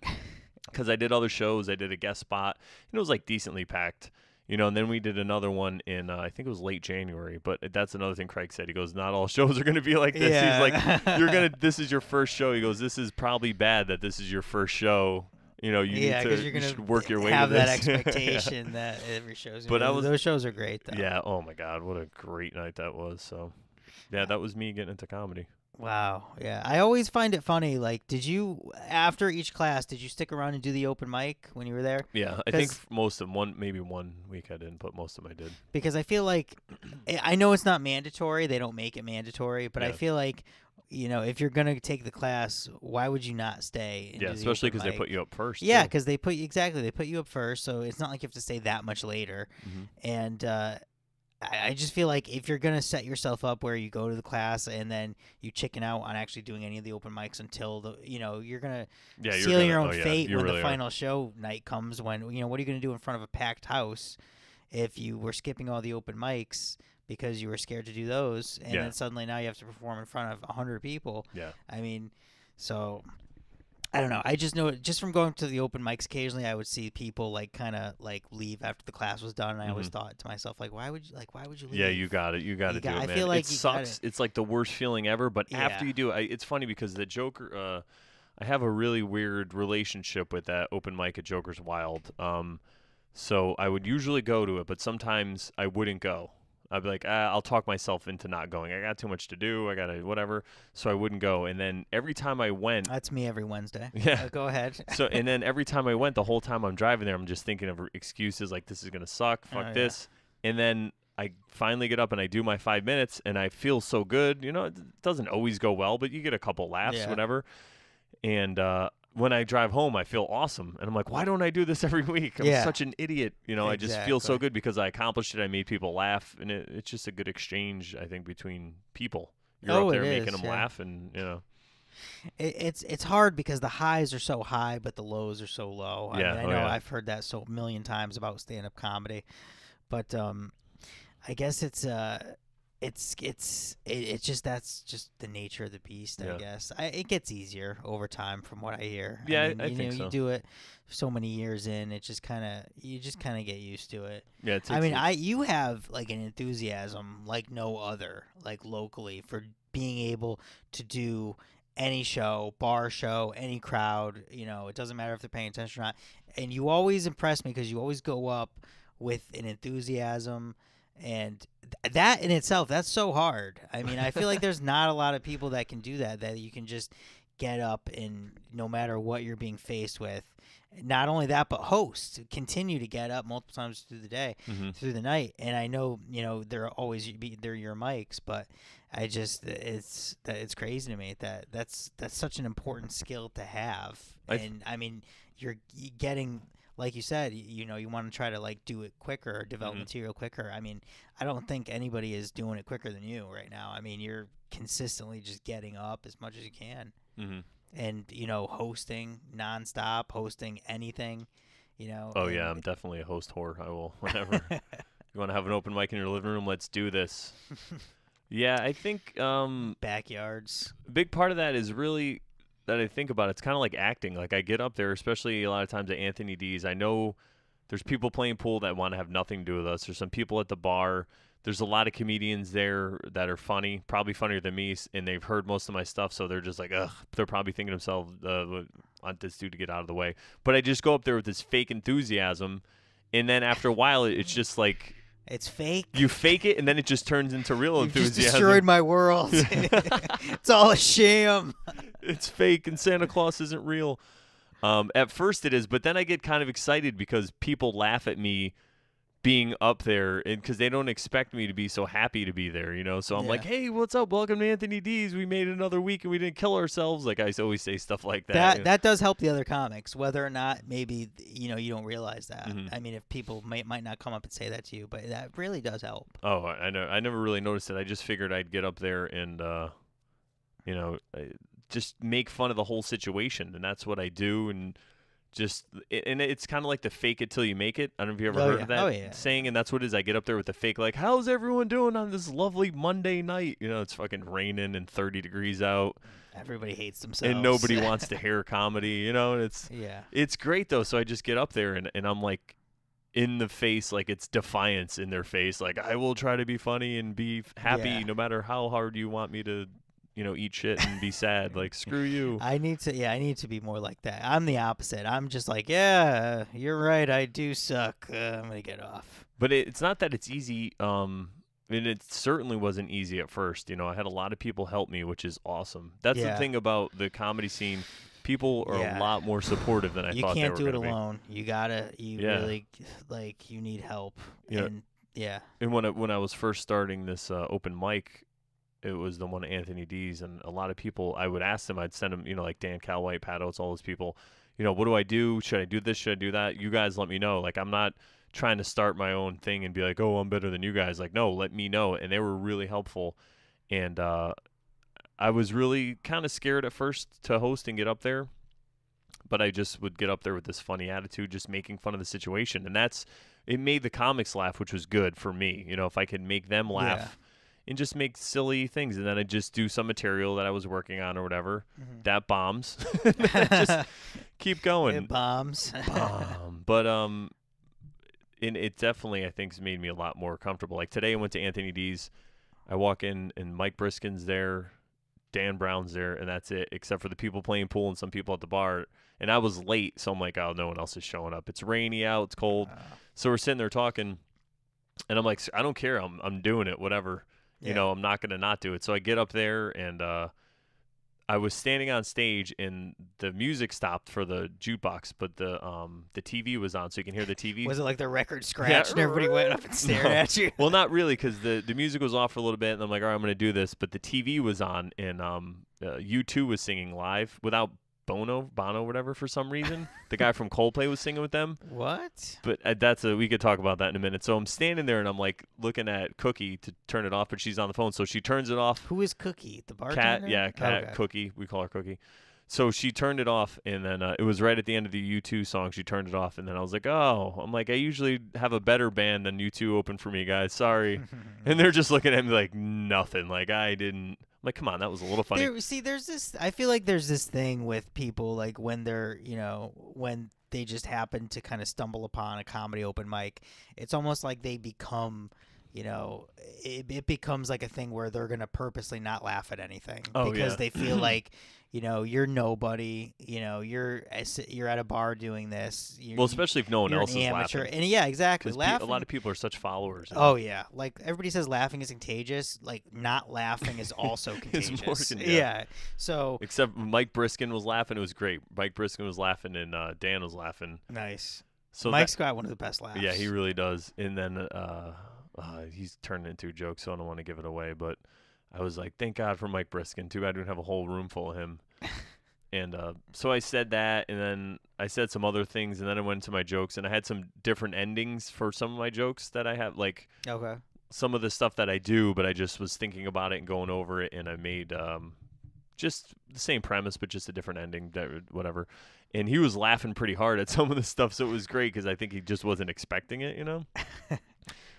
because I did other shows. I did a guest spot, and it was like decently packed. And then we did another one in, I think it was late January, but that's another thing Craig said. He goes, not all shows are going to be like this. Yeah. He's like, this is your first show. He goes, this is probably bad that this is your first show. You should work your way to this. Have that expectation that every show's going to be. Those shows are great, though. Yeah, oh my God, what a great night that was. So, yeah, that was me getting into comedy. Wow. Yeah. I always find it funny. Like, after each class, did you stick around and do the open mic when you were there? Yeah. I think most of them, maybe 1 week I didn't, but most of them I did. Because I feel like, I know it's not mandatory. They don't make it mandatory, but I feel like, if you're going to take the class, why would you not stay? And especially because they put you up first. Yeah, because they put you up first. So it's not like you have to stay that much later. Mm-hmm. And, I just feel like if you're going to set yourself up where you go to the class and then you chicken out on actually doing any of the open mics until you're going to seal your own fate when the final show night comes, when, what are you going to do in front of a packed house if you were skipping all the open mics because you were scared to do those, and then suddenly now you have to perform in front of 100 people. Yeah. I mean, so I don't know. I just know, just from going to the open mics occasionally, I would see people kind of leave after the class was done, and I always thought to myself, why would you leave? Yeah, you got it. You got to do it, man. I feel like it sucks. It's like the worst feeling ever, but after you do it, it's funny because the Joker, I have a really weird relationship with that open mic at Joker's Wild. So I would usually go to it, but sometimes I wouldn't go. I'd be like, I'll talk myself into not going. I got too much to do. I got to whatever. So I wouldn't go. And then every time I went. That's me every Wednesday. Yeah. Go ahead. And then every time I went, the whole time I'm driving there, I'm just thinking of excuses like, this is going to suck. Fuck this. And then I finally get up and I do my 5 minutes and I feel so good. It doesn't always go well, but you get a couple laughs, whatever. And, when I drive home, I feel awesome. And I'm like, why don't I do this every week? I'm such an idiot. I just feel so good because I accomplished it. I made people laugh. And it's just a good exchange, I think, between people. You're up there making them laugh. And, It's hard because the highs are so high, but the lows are so low. I know I've heard that so a million times about stand-up comedy. But I guess it's just, that's just the nature of the beast, I guess. It gets easier over time from what I hear. Yeah, I think so. You do it so many years in, it just kind of get used to it. Yeah, you have an enthusiasm like no other, locally, for being able to do any show, bar show, any crowd. It doesn't matter if they're paying attention or not. And you always impress me because you always go up with an enthusiasm. And that in itself, that's so hard. I feel like there's not a lot of people that can do that you can just get up and no matter what you're being faced with not only that, but host, continue to get up multiple times through the day, Mm-hmm. through the night. And I know, they're your mics, but it's crazy to me that's such an important skill to have. And I mean, you're getting, like you said, you want to try to like do it quicker or develop material quicker. I mean, I don't think anybody is doing it quicker than you right now. I mean, you're consistently just getting up as much as you can. Mm-hmm. And hosting nonstop, hosting anything, Oh yeah, I'm definitely a host whore. I will whenever you want to have an open mic in your living room, let's do this. Yeah, I think backyards. a big part of that is really that I think about. It's kind of like acting. Like I get up there, especially a lot of times at Anthony D's. I know there's people playing pool that want to have nothing to do with us. There's some people at the bar. There's a lot of comedians there that are funny, probably funnier than me, and they've heard most of my stuff, so they're just like, ugh. They're probably thinking to themselves, want this dude to get out of the way. But I just go up there with this fake enthusiasm, and then after a while, it's just like it's fake. You fake it, and then it just turns into real enthusiasm. Just destroyed my world. It's all a sham. It's fake, and Santa Claus isn't real. At first it is, but then I get kind of excited because people laugh at me being up there, and because they don't expect me to be so happy to be there, So I'm like, hey, what's up? Welcome to Anthony D's. We made another week, and we didn't kill ourselves. Like I always say stuff like that. That does help the other comics, whether or not maybe you don't realize that. Mm-hmm. I mean, if people might not come up and say that to you, but that really does help. Oh, I know. I never really noticed it. I just figured I'd get up there and just make fun of the whole situation, and that's what I do. And it's kind of like the fake it till you make it. I don't know if you ever heard of that saying, and that's what it is. I get up there with the fake, like, how's everyone doing on this lovely Monday night? It's fucking raining and 30 degrees out. Everybody hates themselves. And nobody wants to hear comedy, and it's great, though. So I just get up there, and I'm like, in the face, like it's defiance in their face. Like, I will try to be funny and be happy no matter how hard you want me to eat shit and be sad. Like, screw you. I need to be more like that. I'm the opposite. I'm just like, yeah, you're right. I do suck. I'm going to get off. But it's not that it's easy. And it certainly wasn't easy at first. I had a lot of people help me, which is awesome. That's the thing about the comedy scene. People are a lot more supportive than I thought they were going to be. You can't do it alone. You really, you need help. And when I was first starting this open mic, it was the one at Anthony D's, and a lot of people, I would ask them, I'd send them, like Dan Calwhite, Pat Oates, all those people, what do I do? Should I do this? Should I do that? You guys let me know. Like, I'm not trying to start my own thing and be like, oh, I'm better than you guys. Like, no, let me know. And they were really helpful. And I was really kind of scared at first to host and get up there, but I just would get up there with this funny attitude, just making fun of the situation. And it made the comics laugh, which was good for me. If I could make them laugh and just make silly things, and then I just do some material that I was working on or whatever that bombs. Just keep going. It bombs. But it definitely, I think, has made me a lot more comfortable. Like today, I went to Anthony D's. I walk in, and Mike Briskin's there, Dan Brown's there, and that's it. Except for the people playing pool and some people at the bar. And I was late, so I'm like, oh, no one else is showing up. It's rainy out. It's cold. So we're sitting there talking, and I'm like, I don't care. I'm doing it. Whatever. I'm not going to not do it. So I get up there, and I was standing on stage, and the music stopped for the jukebox, but the TV was on, so you can hear the TV. Was it like the record scratched and everybody went up and stared at you? Well, not really, because the music was off for a little bit, and I'm like, all right, I'm going to do this. But the TV was on, and U2 was singing live without Bono, whatever, for some reason. The guy from Coldplay was singing with them. What? But we could talk about that in a minute. So I'm standing there, and I'm like looking at Cookie to turn it off, but she's on the phone, so she turns it off. Who is Cookie? The bartender? Cat, okay. Cookie. We call her Cookie. So she turned it off, and then it was right at the end of the U2 song. She turned it off, and then I was like, I'm like, I usually have a better band than U2 open for me, guys. Sorry. And they're just looking at me like nothing. Like I didn't. I'm like, come on, that was a little funny. There's this. I feel like there's this thing with people, like when they're, when they just happen to kind of stumble upon a comedy open mic, it's almost like they become you know, it becomes like a thing where they're going to purposely not laugh at anything Oh because yeah. they feel like, you know, you're nobody, you know, you're at a bar doing this. Well, especially if no one You're an else is amateur. laughing, And yeah, exactly. because a lot Laughing. of people are such followers. You know? Oh yeah, like everybody says laughing is contagious. Like not laughing is also It's more contagious. yeah. Yeah. So Except Mike Briskin was laughing. It was great. Mike Briskin was laughing, and Dan was laughing. nice. So Mike's got one of the best laughs. yeah, he really does. And then he's turned into a joke, so I don't want to give it away. But I was like, thank God for Mike Briskin. Too bad I didn't have a whole room full of him. And so I said that, and then I said some other things, and then I went into my jokes, and I had some different endings for some of my jokes that I have, like Okay. some of the stuff that I do, but I just was thinking about it and going over it, and I made just the same premise, but just a different ending, whatever. And he was laughing pretty hard at some of the stuff, so it was great because I think he just wasn't expecting it, you know?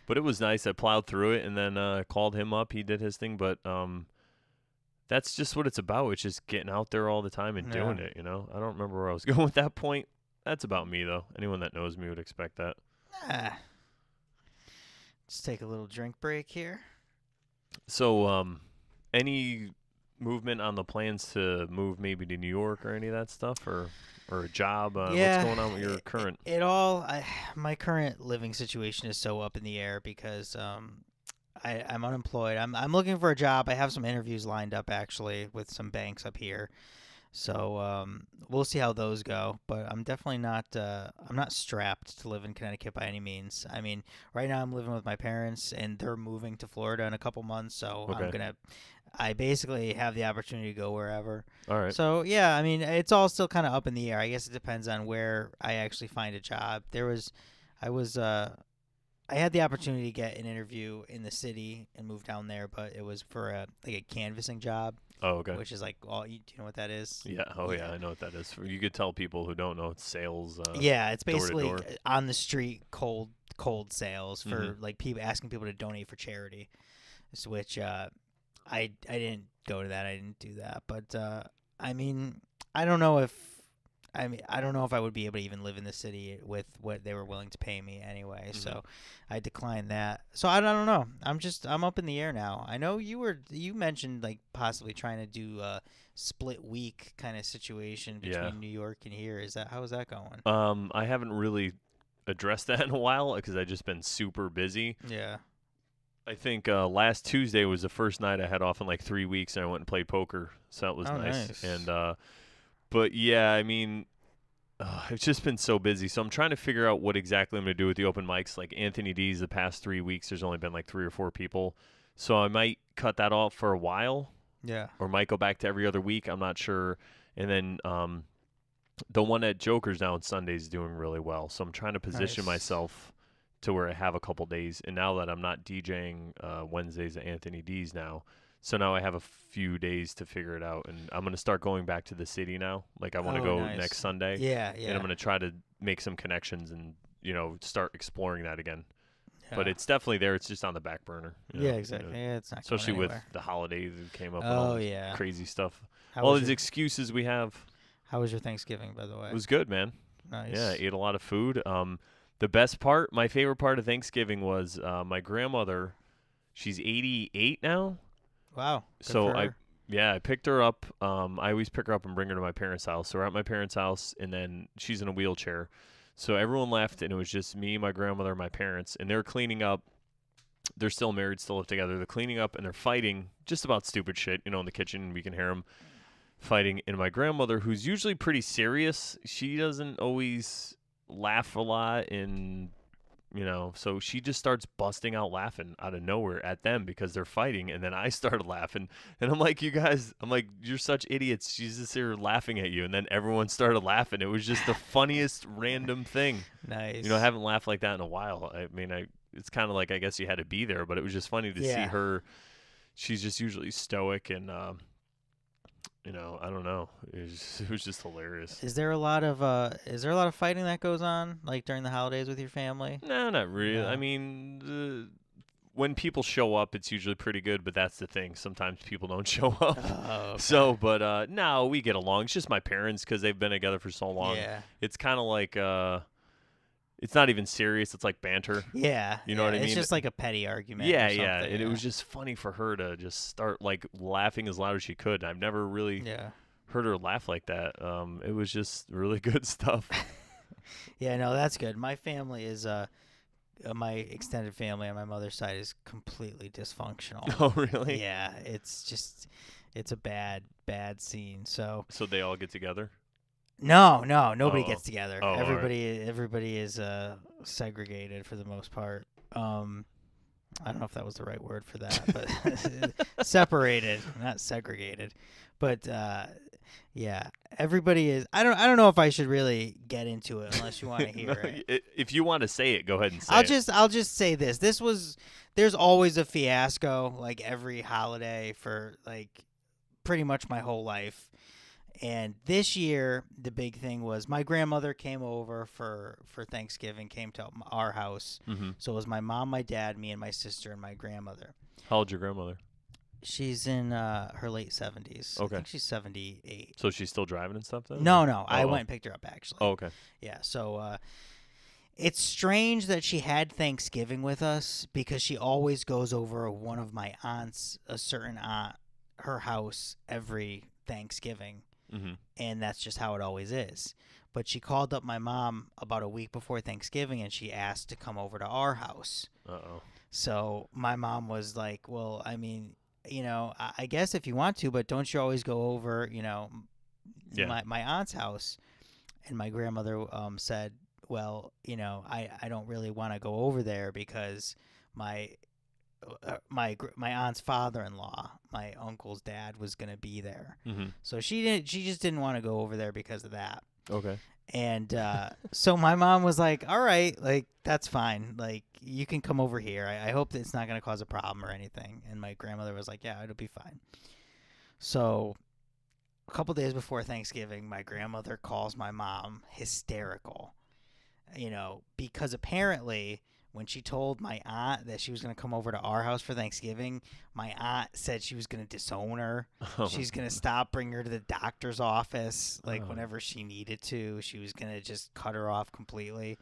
But it was nice. I plowed through it, and then called him up. He did his thing, but that's just what it's about. It's just getting out there all the time and doing it, you know? I don't remember where I was going with that point. That's about me, though. Anyone that knows me would expect that. Let's take a little drink break here. So, any movement on the plans to move maybe to New York or any of that stuff, or a job? Yeah, what's going on with your current? My current living situation is so up in the air because I'm unemployed. I'm looking for a job. I have some interviews lined up actually with some banks up here. So we'll see how those go. But I'm definitely not. I'm not strapped to live in Connecticut by any means. I mean, right now I'm living with my parents, and they're moving to Florida in a couple months. So Okay. I basically have the opportunity to go wherever. All right. So yeah, I mean, it's all still kind of up in the air. I guess it depends on where I actually find a job. I had the opportunity to get an interview in the city and move down there, but it was for like a canvassing job. Oh, okay. Which is like do you know what that is? Yeah. Oh, yeah. I know what that is. You could tell people who don't know it's sales. Yeah, it's door to basically door. on the street cold sales for like people asking people to donate for charity. Which I didn't go to that. I didn't do that. But I mean, I don't know if I don't know if I would be able to even live in the city with what they were willing to pay me anyway. Mm-hmm. So I declined that. So I don't know. I'm up in the air now. I know you mentioned like possibly trying to do a split week kind of situation between New York and here. How is that going? I haven't really addressed that in a while because I've just been super busy. Yeah. I think last Tuesday was the first night I had off in like 3 weeks, and I went and played poker, so that was nice. And but yeah, I mean, it's just been so busy, so I'm trying to figure out what exactly I'm going to do with the open mics. Like Anthony D's, the past 3 weeks, there's only been like 3 or 4 people, so I might cut that off for a while. Yeah. Or might go back to every other week. I'm not sure. And then the one at Joker's now on Sundays is doing really well, so I'm trying to position myself to where I have a couple days. And now that I'm not DJing Wednesdays at Anthony D's now, so now I have a few days to figure it out. And I'm going to start going back to the city now. Like I want to go next Sunday. Yeah. And I'm going to try to make some connections and, start exploring that again. Yeah. But it's definitely there. It's just on the back burner. Yeah, exactly. Yeah, it's not especially going with the holidays that came up. Oh, and yeah. Crazy stuff. All these excuses we have. How was your Thanksgiving, by the way? It was good, man. Nice. Yeah, I ate a lot of food. The best part, my favorite part of Thanksgiving was my grandmother. She's 88 now. Wow. So I picked her up. I always pick her up and bring her to my parents' house. So we're at my parents' house, and then she's in a wheelchair. So everyone left, and it was just me, my grandmother, and my parents, and they're cleaning up. They're still married, still live together. They're cleaning up, and they're fighting just about stupid shit, in the kitchen. We can hear them fighting. And my grandmother, who's usually pretty serious, she doesn't always laugh a lot, and so she just starts busting out laughing out of nowhere at them because they're fighting, and then I started laughing, and I'm like, you're such idiots. She's just here laughing at you, and then everyone started laughing. It was just the funniest random thing. Nice. I haven't laughed like that in a while. I mean, it's kind of like, I guess you had to be there, but it was just funny to see her. She's just usually stoic, and I don't know. It was just hilarious. Is there a lot of fighting that goes on like during the holidays with your family? No, not really. No. I mean, when people show up, it's usually pretty good, but that's the thing. Sometimes people don't show up. Oh, okay. So, but no, we get along. It's just my parents because they've been together for so long. Yeah. It's kind of like it's not even serious. It's like banter. Yeah, You know what I it's mean? just like a petty argument Yeah, or yeah. something. And it Yeah. was just funny for her to just start like laughing as loud as she could. I've never really Yeah. heard her laugh like that. It was just really good stuff. Yeah, no, that's good. My family is my extended family on my mother's side is completely dysfunctional. Oh, really? Yeah, it's a bad scene. So So they all get together? no, Oh, nobody oh. gets together. Oh, all right. Everybody is segregated for the most part. I don't know if that was the right word for that, but separated, not segregated. But yeah, everybody is. I don't know if I should really get into it unless you want to hear No, it. if you want to say it, go ahead and say I'll it. just say this. There's always a fiasco like every holiday for like pretty much my whole life. And this year, the big thing was my grandmother came over for Thanksgiving, came to our house. Mm-hmm. So it was my mom, my dad, me, and my sister, and my grandmother. How old's your grandmother? She's in her late 70s. I Okay. think she's 78. So she's still driving and stuff, then? No, or- no. Oh, I oh. went and picked her up, actually. Oh, okay. Yeah, so it's strange that she had Thanksgiving with us because she always goes over one of my aunts, a certain aunt, her house every Thanksgiving. Mm-hmm. And that's just how it always is. But she called up my mom about a week before Thanksgiving and she asked to come over to our house. Uh-oh. So my mom was like, well, I mean, I guess if you want to, but don't you always go over, Yeah. my aunt's house? And my grandmother said, well, I don't really want to go over there because my aunt's father-in-law, my uncle's dad, was gonna be there. Mm-hmm. So she just didn't want to go over there because of that. Okay. And so my mom was like, all right, like that's fine, like you can come over here. I hope that it's not gonna cause a problem or anything. And my grandmother was like, yeah, it'll be fine. So a couple days before Thanksgiving, my grandmother calls my mom hysterical, because apparently when she told my aunt that she was going to come over to our house for Thanksgiving, my aunt said she was going to disown her. Oh. She's going to stop, bring her to the doctor's office, like Oh. whenever she needed to. She was going to just cut her off completely,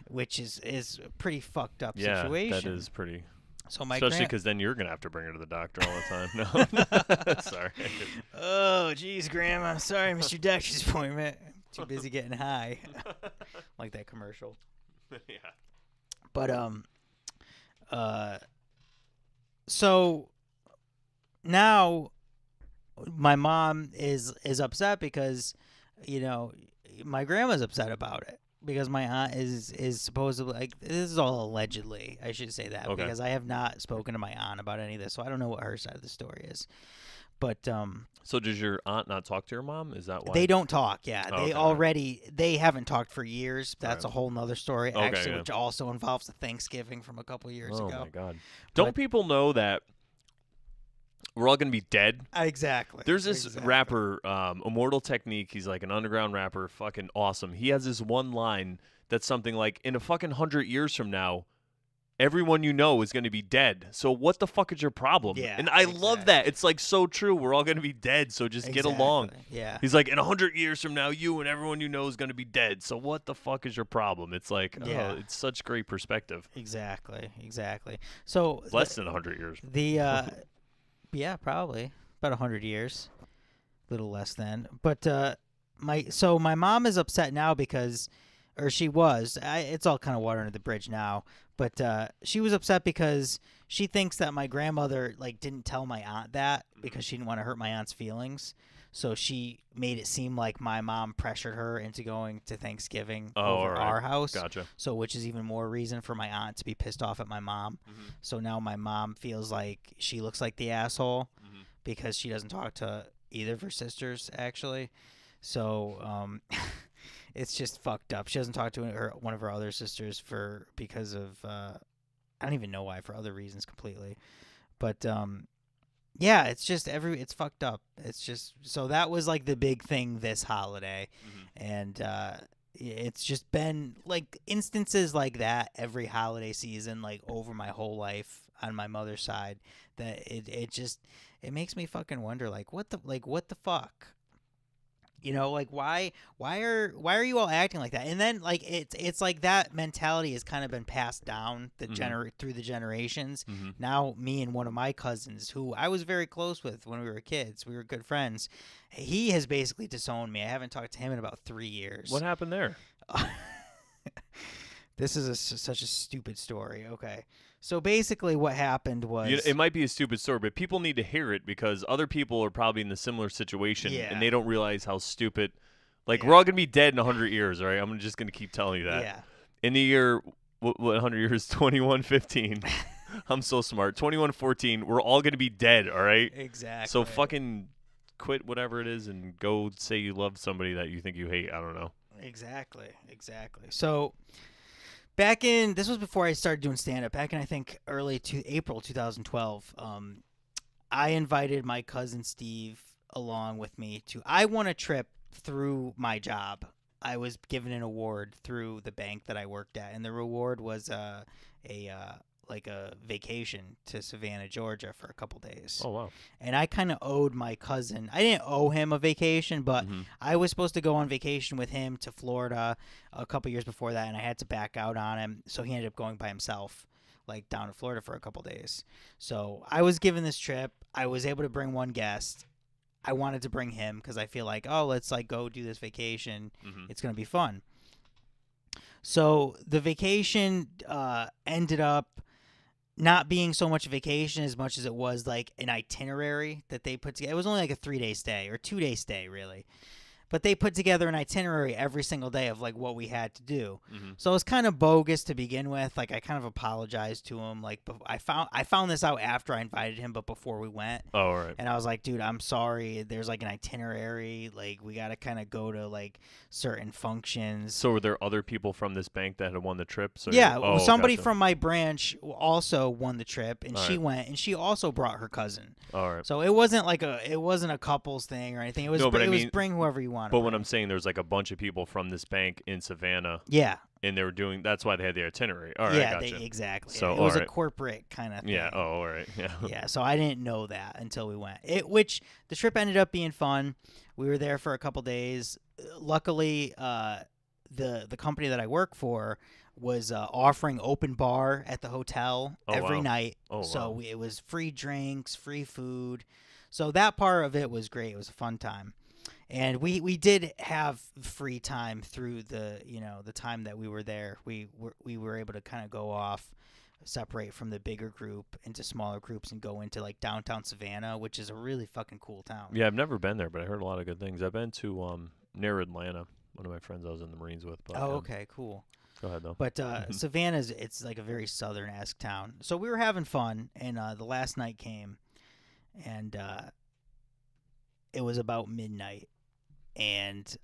which is a pretty fucked up Yeah, situation. that is pretty. So my Especially because then you're going to have to bring her to the doctor all the time. No. Sorry. Oh, geez, Grandma. Sorry, I missed your doctor's appointment. Too busy getting high. Like that commercial. Yeah. But so now my mom is upset because my grandma's upset about it because my aunt is supposedly, like, this is all allegedly, I should say that, Okay. because I have not spoken to my aunt about any of this, so I don't know what her side of the story is. But So does your aunt not talk to your mom? Is that why? they don't talk. Yeah, Oh, they okay. they haven't talked for years. That's Right. a whole nother story, Okay, actually, yeah. which also involves the Thanksgiving from a couple years Oh ago. my God! Don't But- people know that we're all gonna be dead? Exactly. There's this Exactly. rapper, Immortal Technique. He's like an underground rapper, fucking awesome. He has this one line that's something like, "In a fucking 100 years from now, everyone you know is going to be dead. So what the fuck is your problem?" Yeah, And I love that. It's like so true. We're all going to be dead, so just get along. Yeah. He's like, in 100 years from now, you and everyone you know is going to be dead. So what the fuck is your problem? It's like, Yeah. it's such great perspective. Exactly. So Less than 100 years. yeah, probably about 100 years, a little less than. But my mom is upset now because, or she was. It's all kind of water under the bridge now. But she was upset because she thinks that my grandmother didn't tell my aunt that because she didn't want to hurt my aunt's feelings. So she made it seem like my mom pressured her into going to Thanksgiving over all right. our house. Gotcha. So which is even more reason for my aunt to be pissed off at my mom. Mm-hmm. So now my mom feels like she looks like the asshole Mm-hmm. because she doesn't talk to either of her sisters, actually. So it's just fucked up. She doesn't talk to one of her other sisters because of I don't even know why, for other reasons completely. But yeah, it's just it's fucked up. It's just, so that was like the big thing this holiday. Mm-hmm. And it's just been like instances like that every holiday season, like over my whole life on my mother's side, that it makes me fucking wonder, like what the fuck. You know, like why are you all acting like that? And then like it's like that mentality has kind of been passed down through the generations. Mm-hmm. Now me and one of my cousins, who I was very close with when we were kids, we were good friends. He has basically disowned me. I haven't talked to him in about 3 years. What happened there? This is such a stupid story. Okay. So basically what happened was... It might be a stupid story, but people need to hear it because other people are probably in a similar situation and they don't realize how stupid... Like, we're all going to be dead in 100 years, all right? I'm just going to keep telling you that. Yeah. In the year... What 100 years? 2115. I'm so smart. 2114. We're all going to be dead, all right? Exactly. So fucking quit whatever it is and go say you love somebody that you think you hate. I don't know. Exactly. So... this was before I started doing stand-up. Back in, I think, April 2012, I invited my cousin Steve along with me I won a trip through my job. I was given an award through the bank that I worked at, and the reward was a vacation to Savannah, Georgia for a couple days. Oh, wow. And I kind of owed my cousin. I didn't owe him a vacation, but I was supposed to go on vacation with him to Florida a couple years before that, and I had to back out on him. So he ended up going by himself, like down to Florida for a couple days. So I was given this trip. I was able to bring one guest. I wanted to bring him because I feel like, oh, let's like go do this vacation. It's going to be fun. So the vacation ended up not being so much a vacation as much as it was like an itinerary that they put together. It was only like a 3-day stay or 2-day stay, really. But they put together an itinerary every single day of like what we had to do. So it was kind of bogus to begin with. Like I kind of apologized to him. Like I found this out after I invited him, but before we went. Oh, all right. And I was like, dude, I'm sorry. There's like an itinerary. Like we got to kind of go to like certain functions. So were there other people from this bank that had won the trip? So yeah, somebody from my branch also won the trip, and she went, and she also brought her cousin. All right. So it wasn't a couples thing or anything. It was was bring whoever you want. But when I'm saying there's like a bunch of people from this bank in Savannah. Yeah. And they were doing. That's why they had the itinerary. All right. Yeah, gotcha. Exactly. So it was a corporate kind of thing. Yeah. Oh, all right. Yeah. Yeah. So I didn't know that until we went. Which the trip ended up being fun. We were there for a couple days. Luckily, the company that I work for was offering open bar at the hotel every night. Oh, so wow. It was free drinks, free food. So that part of it was great. It was a fun time. And we did have free time through the time that we were there. We were able to kind of go off, separate from the bigger group into smaller groups and go into like downtown Savannah, which is a really fucking cool town. Yeah, I've never been there, but I heard a lot of good things. I've been to near Atlanta. One of my friends I was in the Marines with. But, okay, cool. Go ahead though. But Savannah's it's like a very southern-esque town. So we were having fun, and the last night came, and it was about midnight. And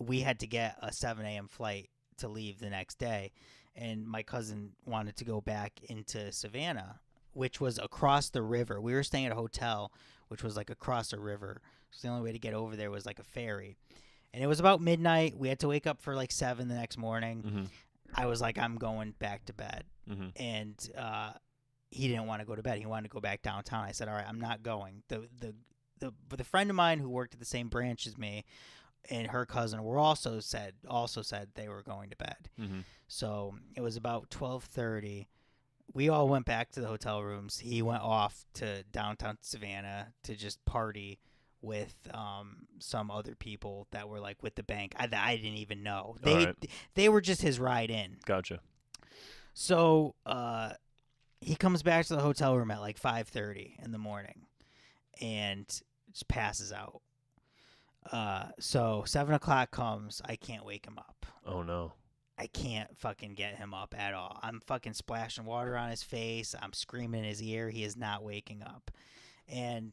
we had to get a 7 a.m. flight to leave the next day, and my cousin wanted to go back into Savannah, which was across the river. We were staying at a hotel, which was like across a river. So the only way to get over there was like a ferry. And it was about midnight. We had to wake up for like 7 the next morning. I was like, I'm going back to bed. And he didn't want to go to bed. He wanted to go back downtown. I said, all right, I'm not going. The friend of mine who worked at the same branch as me and her cousin were also said they were going to bed. So it was about 12:30. We all went back to the hotel rooms. He went off to downtown Savannah to just party with some other people that were like with the bank. I didn't even know. They were just his ride in. Gotcha. So he comes back to the hotel room at like 5:30 in the morning and just passes out. So 7 o'clock comes. I can't wake him up. Oh no. I can't fucking get him up at all. I'm fucking splashing water on his face. I'm screaming in his ear. He is not waking up. And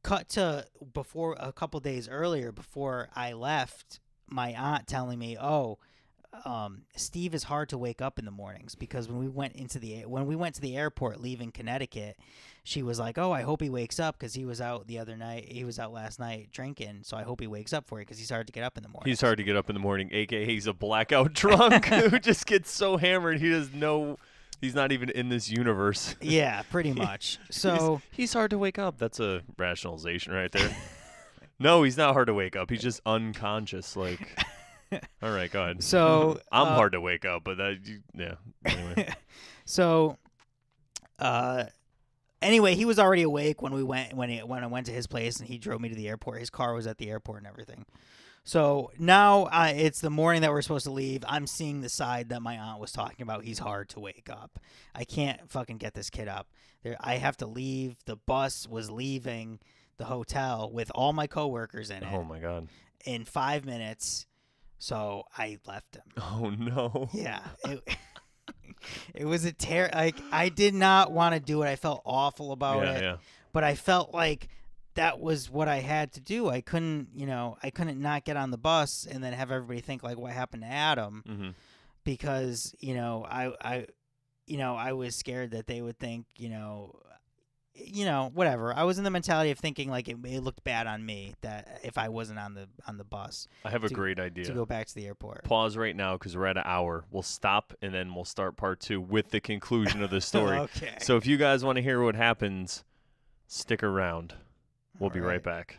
cut to before a couple days earlier, before I left, my aunt telling me, Steve is hard to wake up in the mornings because when we went to the airport leaving Connecticut, she was like, "Oh, I hope he wakes up because he was out the other night. He was out last night drinking, so I hope he wakes up for you because he's hard to get up in the morning." He's hard to get up in the morning, aka he's a blackout drunk who just gets so hammered he doesn't know he's not even in this universe. Yeah, pretty much. So he's hard to wake up. That's a rationalization right there. No, he's not hard to wake up. He's just unconscious. Like, all right, go ahead. So I'm hard to wake up, but yeah. Anyway. So, anyway, he was already awake when I went to his place and he drove me to the airport. His car was at the airport and everything. So now it's the morning that we're supposed to leave. I'm seeing the side that my aunt was talking about. He's hard to wake up. I can't fucking get this kid up. I have to leave. The bus was leaving the hotel with all my coworkers in it. Oh my God. In 5 minutes. So I left him. Oh no. Yeah. It was a like I did not want to do it. I felt awful about it. Yeah. But I felt like that was what I had to do. I couldn't not get on the bus and then have everybody think like what happened to Adam, because I was scared that they would think whatever. I was in the mentality of thinking like it looked bad on me that if I wasn't on the bus. I have a great idea to go back to the airport. Pause right now because we're at an hour. We'll stop and then we'll start part 2 with the conclusion of the story. Okay. So if you guys want to hear what happens, stick around. We'll be right back.